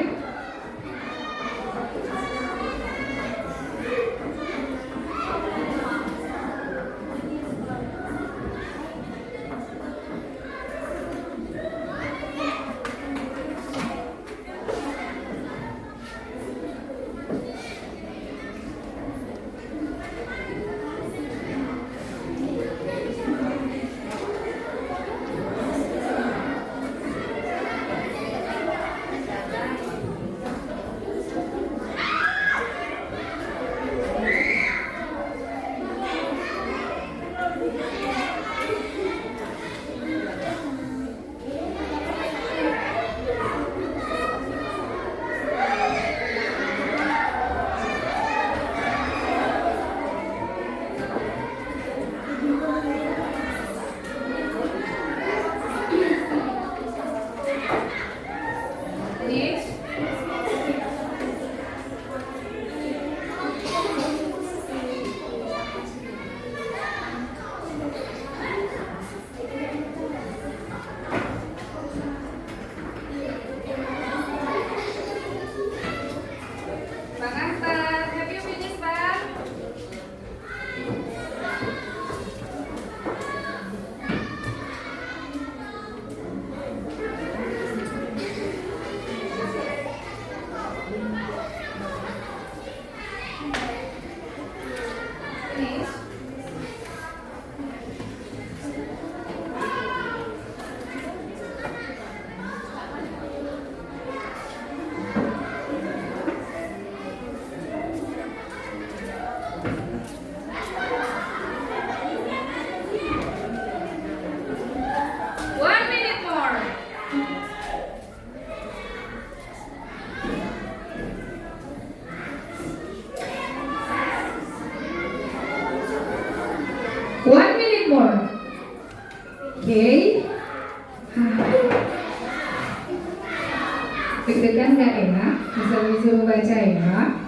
Oke. Deg-degan nggak enak? Bisa disuruh baca ya.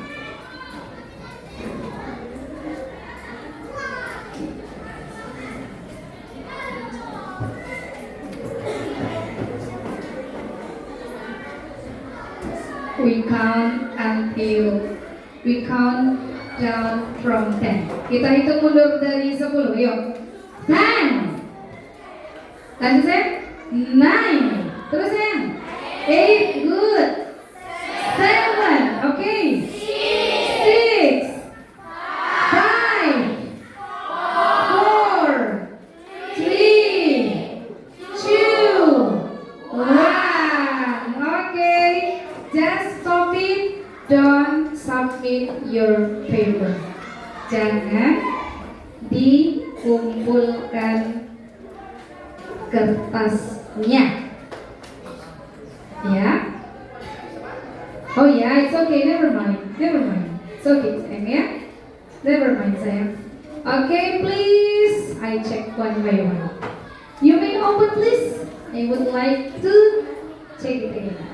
We count down from 10. Kita hitung mundur dari 10. Yuk. 10. Lanjut ya. 9. Terus ya. 8. Good. 7. Okay. 6. 5. 4. 3. 2. 1. Okay. Just stop it. Don't submit your paper. Jangan dikumpulkan kertasnya. Ya. Oh ya, it's okay. Never mind. It's okay, sayang ya. Never mind, sayang. Okay, please. I check one by one. You may open, please. I would like to check it again.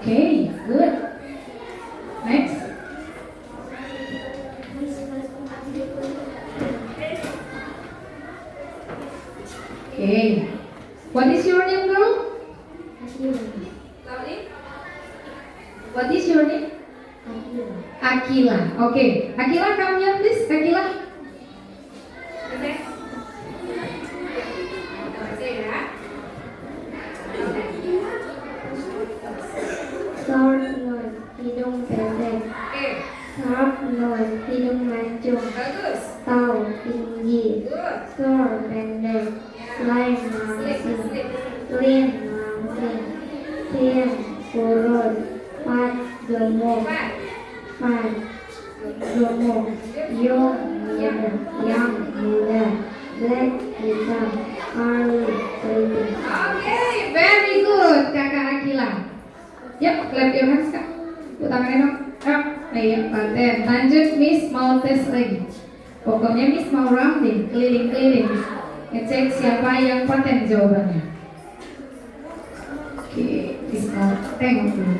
Okay, good. Next. Okay. What is your name, girl? Lovely. What is your name? Akila. Okay. Akila, come here, please. Akila. Okay.
Short nose, hidung pendek.
Okay.
Sharp nose, hidung mancung.
Bagus.
Tahu tinggi.
Good.
Short pendek. Slim langsing. Slim langsing. Thin kurus. Fat gemuk. Fat gemuk. Young muda. Black hitam. Curly keriting.
Okay, very good, Kakak Akila. Yuk, clap your hands, Kak. Tepuk tangannya dong. Yuk, ayo, paten. Lanjut, Miss mau tes lagi. Pokoknya Miss mau rounding, keliling-keliling. Ngecek siapa yang paten jawabannya. Oke, Miss mau tengok dulu.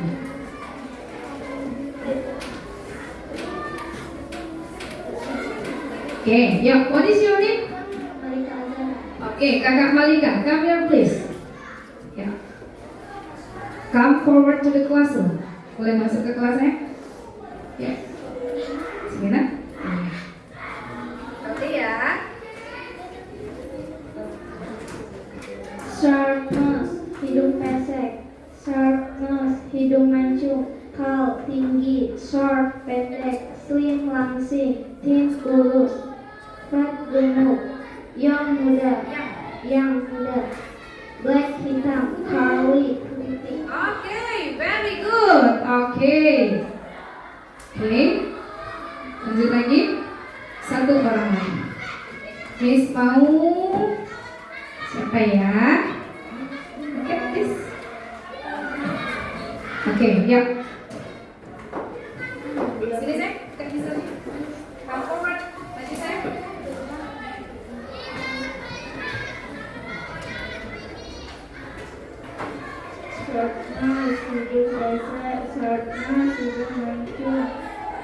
Oke, yuk, what is your name?
Malika Azhar.
Oke, Kakak Malika, come here please. Ya. Come forward to the classroom. Boleh masuk ke kelasnya? Ya. Sini nak. Oke ya.
Short nose, hidung pesek. Short nose, hidung mancung. Tall, tinggi. Short, pendek. Slim, langsing. Thin, kurus. Fat, gemuk. Young, muda. Black, hitam. Curly, keriting.
Oke, very good. Oke. Lanjut lagi. Satu orang lagi. Miss mau siapa ya? Oke, Miss. Oke, yuk. Sini saya, ke sini. Come forward. Maju saya.
Short nose, hidung pesek. Short nose, hidung mancung.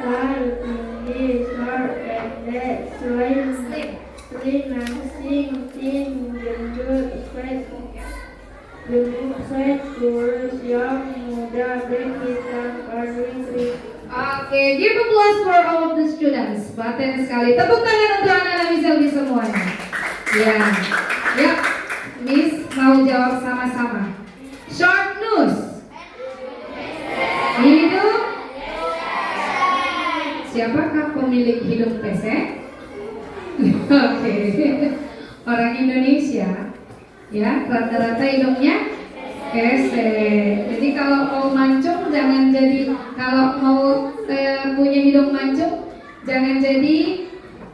Tall, tinggi. Short, pendek. Slim, langsing. Thin, gendut. Fat, gemuk. Fat, kurus. Young, muda. Black, hitam. Curly, keriting.
Oke, give applause for all of the students. Paten sekali. Tepuk tangan untuk anak-anak Miss Elvi semuanya. Ya, yuk. Miss mau jawab sama-sama. Short nose. Hidung. Siapakah pemilik hidung pesek? Oke. Orang Indonesia. Ya, rata-rata hidungnya pesek. Jadi kalau mau mancung jangan jadi, kalau mau punya hidung mancung jangan jadi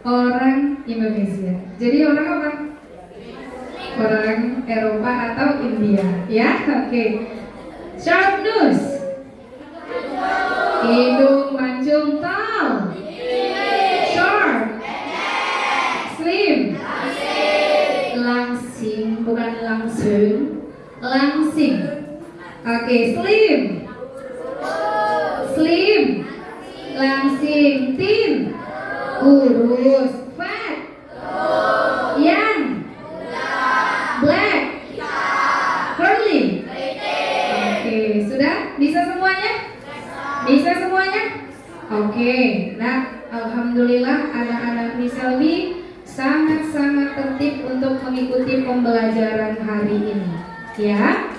orang Indonesia. Jadi orang apa? Orang Eropa atau India, ya. Oke. Sharp nose. Hidung mancung. mancung, tall, short, slim, langsing, bukan langsung, langsing. Oke, slim, slim, langsing, thin, kurus, fat, young, black, curly. Oke, sudah? Bisa semuanya? Bisa semuanya? Oke, nah alhamdulillah anak-anak Miss Selby sangat-sangat tertib untuk mengikuti pembelajaran hari ini. Ya,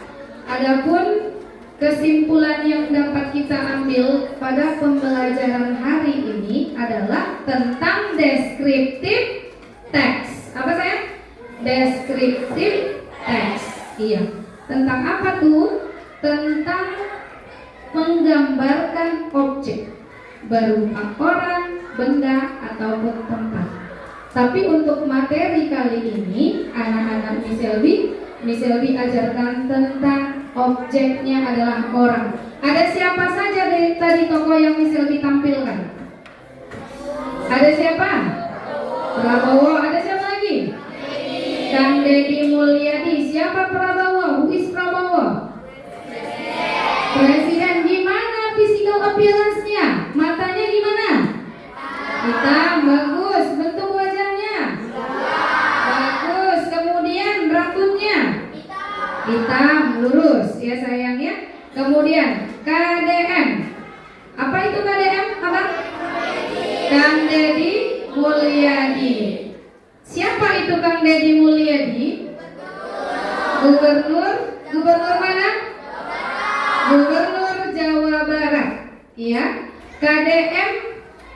adapun kesimpulan yang dapat kita ambil pada pembelajaran hari ini adalah tentang descriptive text. Apa sayang? Descriptive text. Iya. Tentang apa tuh? Tentang menggambarkan objek berupa orang, benda, ataupun tempat. Tapi untuk materi kali ini anak-anak Miss Selby ajarkan tentang objeknya adalah orang. Ada siapa saja dari tadi tokoh yang Miss Selby tampilkan? Ada siapa? Prabowo. Ada siapa lagi? Kang Deddy Mulyadi. Siapa Prabowo? Who is Prabowo? Presiden. Gimana physical appearance-nya? Matanya gimana? Hitam. Bagus. Bentuk wajahnya? Bagus. Kemudian rambutnya? Hitam, lurus ya sayang ya. Kemudian KDM. Apa itu KDM? Apa? Kang Deddy Mulyadi. Siapa itu Kang Deddy Mulyadi? Gubernur. Gubernur mana? Gubernur Jawa Barat. Ya. KDM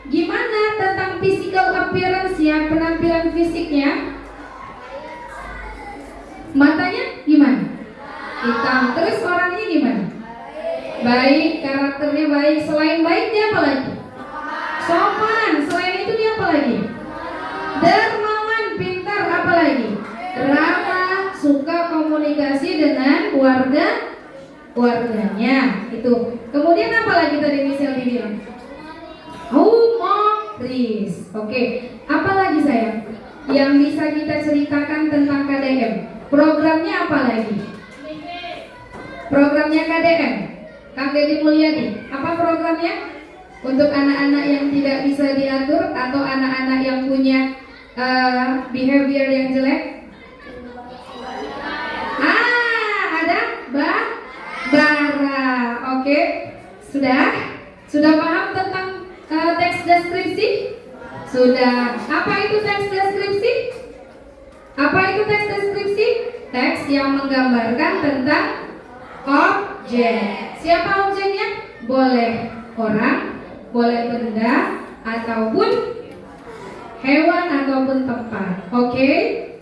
gimana tentang physical appearance-nya, penampilan fisiknya? Matanya gimana? Hitam. Terus orangnya gimana? Baik, karakternya baik. Selain baik dia apa lagi? Sopan. Selain itu dia apa lagi? Dermawan, pintar, apa lagi? Ramah, suka komunikasi dengan warganya. Itu. Kemudian apa lagi tadi Michelle bilang? Humoris. Oke. Apa lagi sayang? Yang bisa kita ceritakan tentang KDM? Programnya apa lagi? Programnya KDM, Kang Deddy Mulyadi. Apa programnya? Untuk anak-anak yang tidak bisa diatur atau anak-anak yang punya behavior yang jelek? Ada bara. Oke. Sudah paham tentang teks deskripsi? Sudah. Apa itu teks deskripsi? Apa itu teks deskripsi? Teks yang menggambarkan tentang objek. Siapa objeknya? Boleh orang, boleh benda, ataupun hewan ataupun tempat. Oke?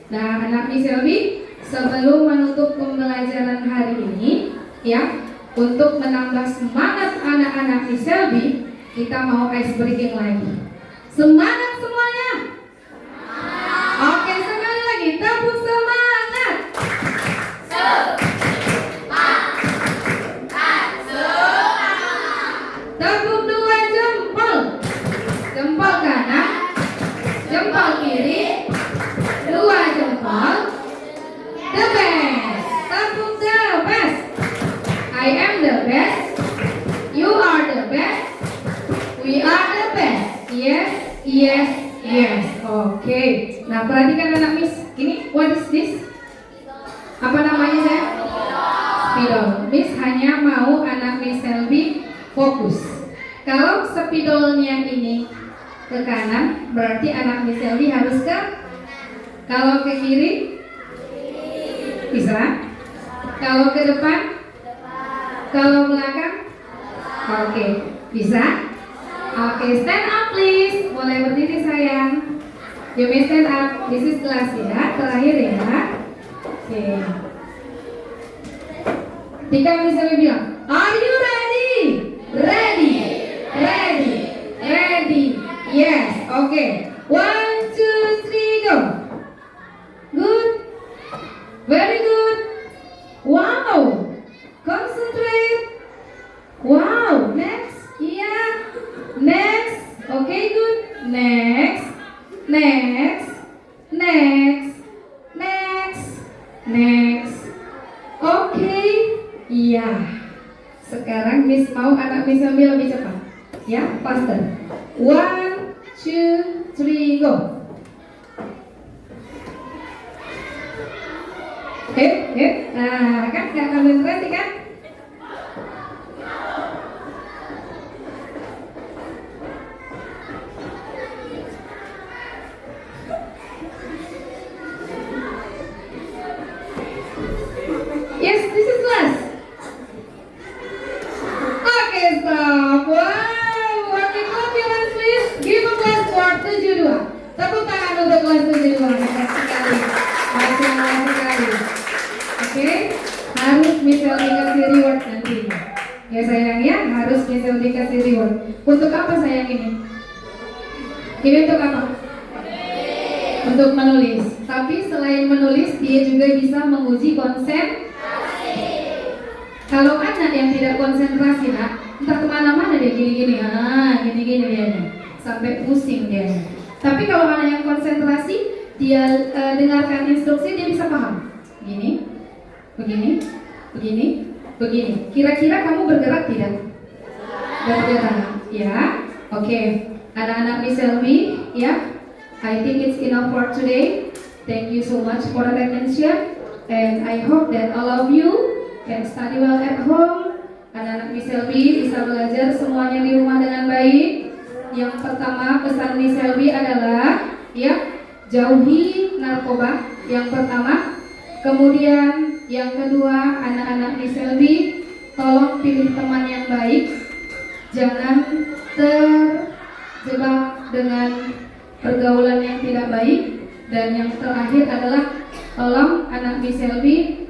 Nah, anak Miss Selby, sebelum menutup pembelajaran hari ini, ya, untuk menambah semangat anak-anak Miss Selby, kita mau ice breaking lagi. Semangat semuanya! Oke, sekali lagi tepuk semangat. Tepuk dua jempol. Jempol kanan, jempol kiri, dua jempol. The best. Tepuk the best. I am the best. You are the best. We are the best. Yes, yes, yes. Oke. Nah, perhatikan anak Miss. Ini what is this? Apa namanya saya? Spidol. Miss hanya mau anak Miss Selby fokus. Kalau spidolnya ini ke kanan, berarti anak Miss Selby harus ke. Kalau ke kiri, bisa. Kalau ke depan, kalau belakang, oke, bisa. Oke, stand up please. Boleh berdiri sayang. You may stand up. This is kelas ya, terakhir ya. Oke. Tika misalnya bilang, are you ready? Ready, ready, ready. Yes, oke. 1, 2, 3, go. Good. Very good. Wow. Concentrate. Wow. Next. Yeah. Next. Next, next, next, next. Oke, iya. Sekarang Miss mau anak Miss ambil lebih cepat, ya, faster. 1, 2, 3, go. Nah, kan nggak konsentrasi kan? Yes, this is last. Okay, stop. Wow, okay, confidence please. Give a class for 72. Tepuk tangan untuk kelas 72. Hebat sekali. Masya Allah sekali. Oke, harus Michelle dikasih reward nantinya. Ya sayang ya, harus Michelle dikasih reward. Untuk apa sayang ini? Ini untuk apa? Untuk menulis. Tapi selain menulis, dia juga bisa menguji konsentrasi. Kalau anak yang tidak konsentrasi, nak, entah kemana-mana dia gini-gini, gini-gini dia, sampai pusing dia. Tapi kalau anak yang konsentrasi, dia dengarkan instruksi, dia bisa paham. Gini, begini, begini, begini. Kira-kira kamu bergerak tidak? Bergerak, ya. Oke, anak-anak Miss Selvi, ya. I think it's enough for today. Thank you so much for the attention, and I hope that all of you can study well at home. Anak-anak Miss Selvi bisa belajar semuanya di rumah dengan baik. Yang pertama pesan Miss Selvi adalah, ya, jauhi narkoba. Yang pertama. Kemudian yang kedua, anak-anak Miss Selvi, tolong pilih teman yang baik. Jangan terjebak dengan pergaulan yang tidak baik. Dan yang terakhir adalah, tolong anak Miss Selvi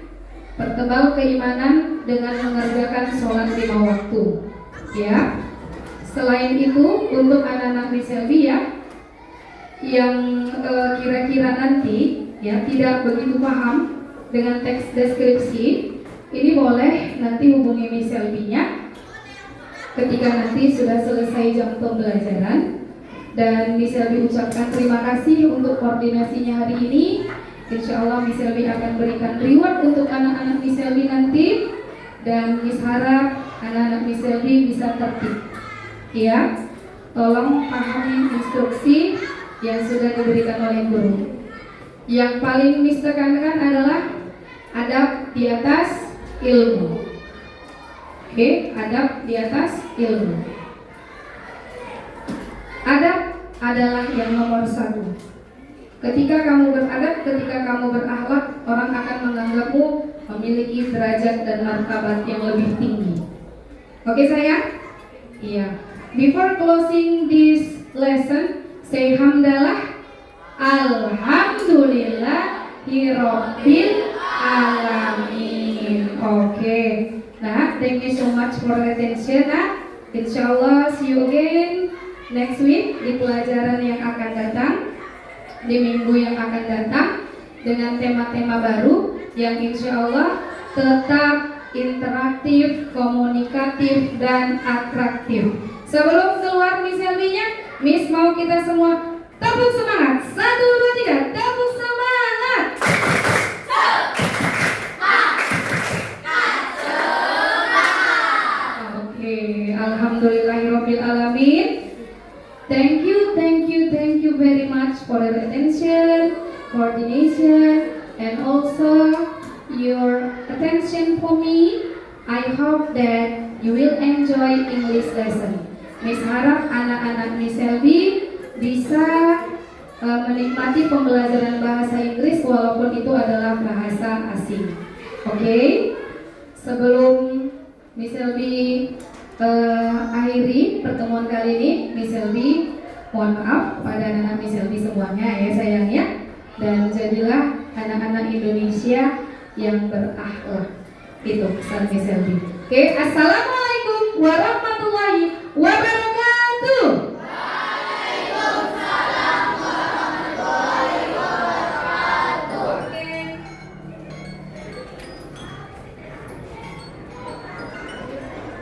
pertebal keimanan dengan mengerjakan sholat 5 waktu, ya. Selain itu, untuk anak-anak Miss Selvi, ya, yang kira-kira nanti, ya, tidak begitu paham dengan teks deskripsi, ini boleh nanti hubungi Miss Selvi-nya ketika nanti sudah selesai jam pembelajaran. Dan Miss Selvi ucapkan terima kasih untuk koordinasinya hari ini. Insya Allah Miss Selvi akan berikan reward untuk anak-anak Miss Selvi nanti. Dan Miss harap anak-anak Miss Selvi bisa tertib, ya. Tolong pahami instruksi yang sudah diberikan oleh guru. Yang paling Miss tekankan adalah adab di atas ilmu. Oke, adab di atas ilmu. Adab adalah yang nomor 1. Ketika kamu beradab, ketika kamu berakhlak, orang akan menganggapmu memiliki derajat dan martabat yang lebih tinggi. Oke sayang? Iya. Before closing this lesson, say hamdalah, alhamdulillahirabbil alamin. Oke. Nah, thank you so much for the attention. Nah, insyaallah see you again next week di pelajaran yang akan datang, di minggu yang akan datang, dengan tema-tema baru yang insya Allah tetap interaktif, komunikatif, dan atraktif. Sebelum keluar Miss Selvi-nya, Miss mau kita semua tepuk semangat. 1, 2, 3, tepuk semangat. Oke, alhamdulillahirabbil alamin. Thank you very much for your attention, coordination, and also your attention for me. I hope that you will enjoy English lesson. Miss harap anak-anak Miss Selvi bisa menikmati pembelajaran bahasa Inggris walaupun itu adalah bahasa asing. Oke? Sebelum Miss Selvi akhiri pertemuan kali ini, Miss Selvi mohon maaf pada anak-anak Miss Selvi semuanya ya sayangnya, dan jadilah anak-anak Indonesia yang berakhlak. Itu pesan Miss Selvi. Oke, assalamualaikum warahmatullahi wabarakatuh.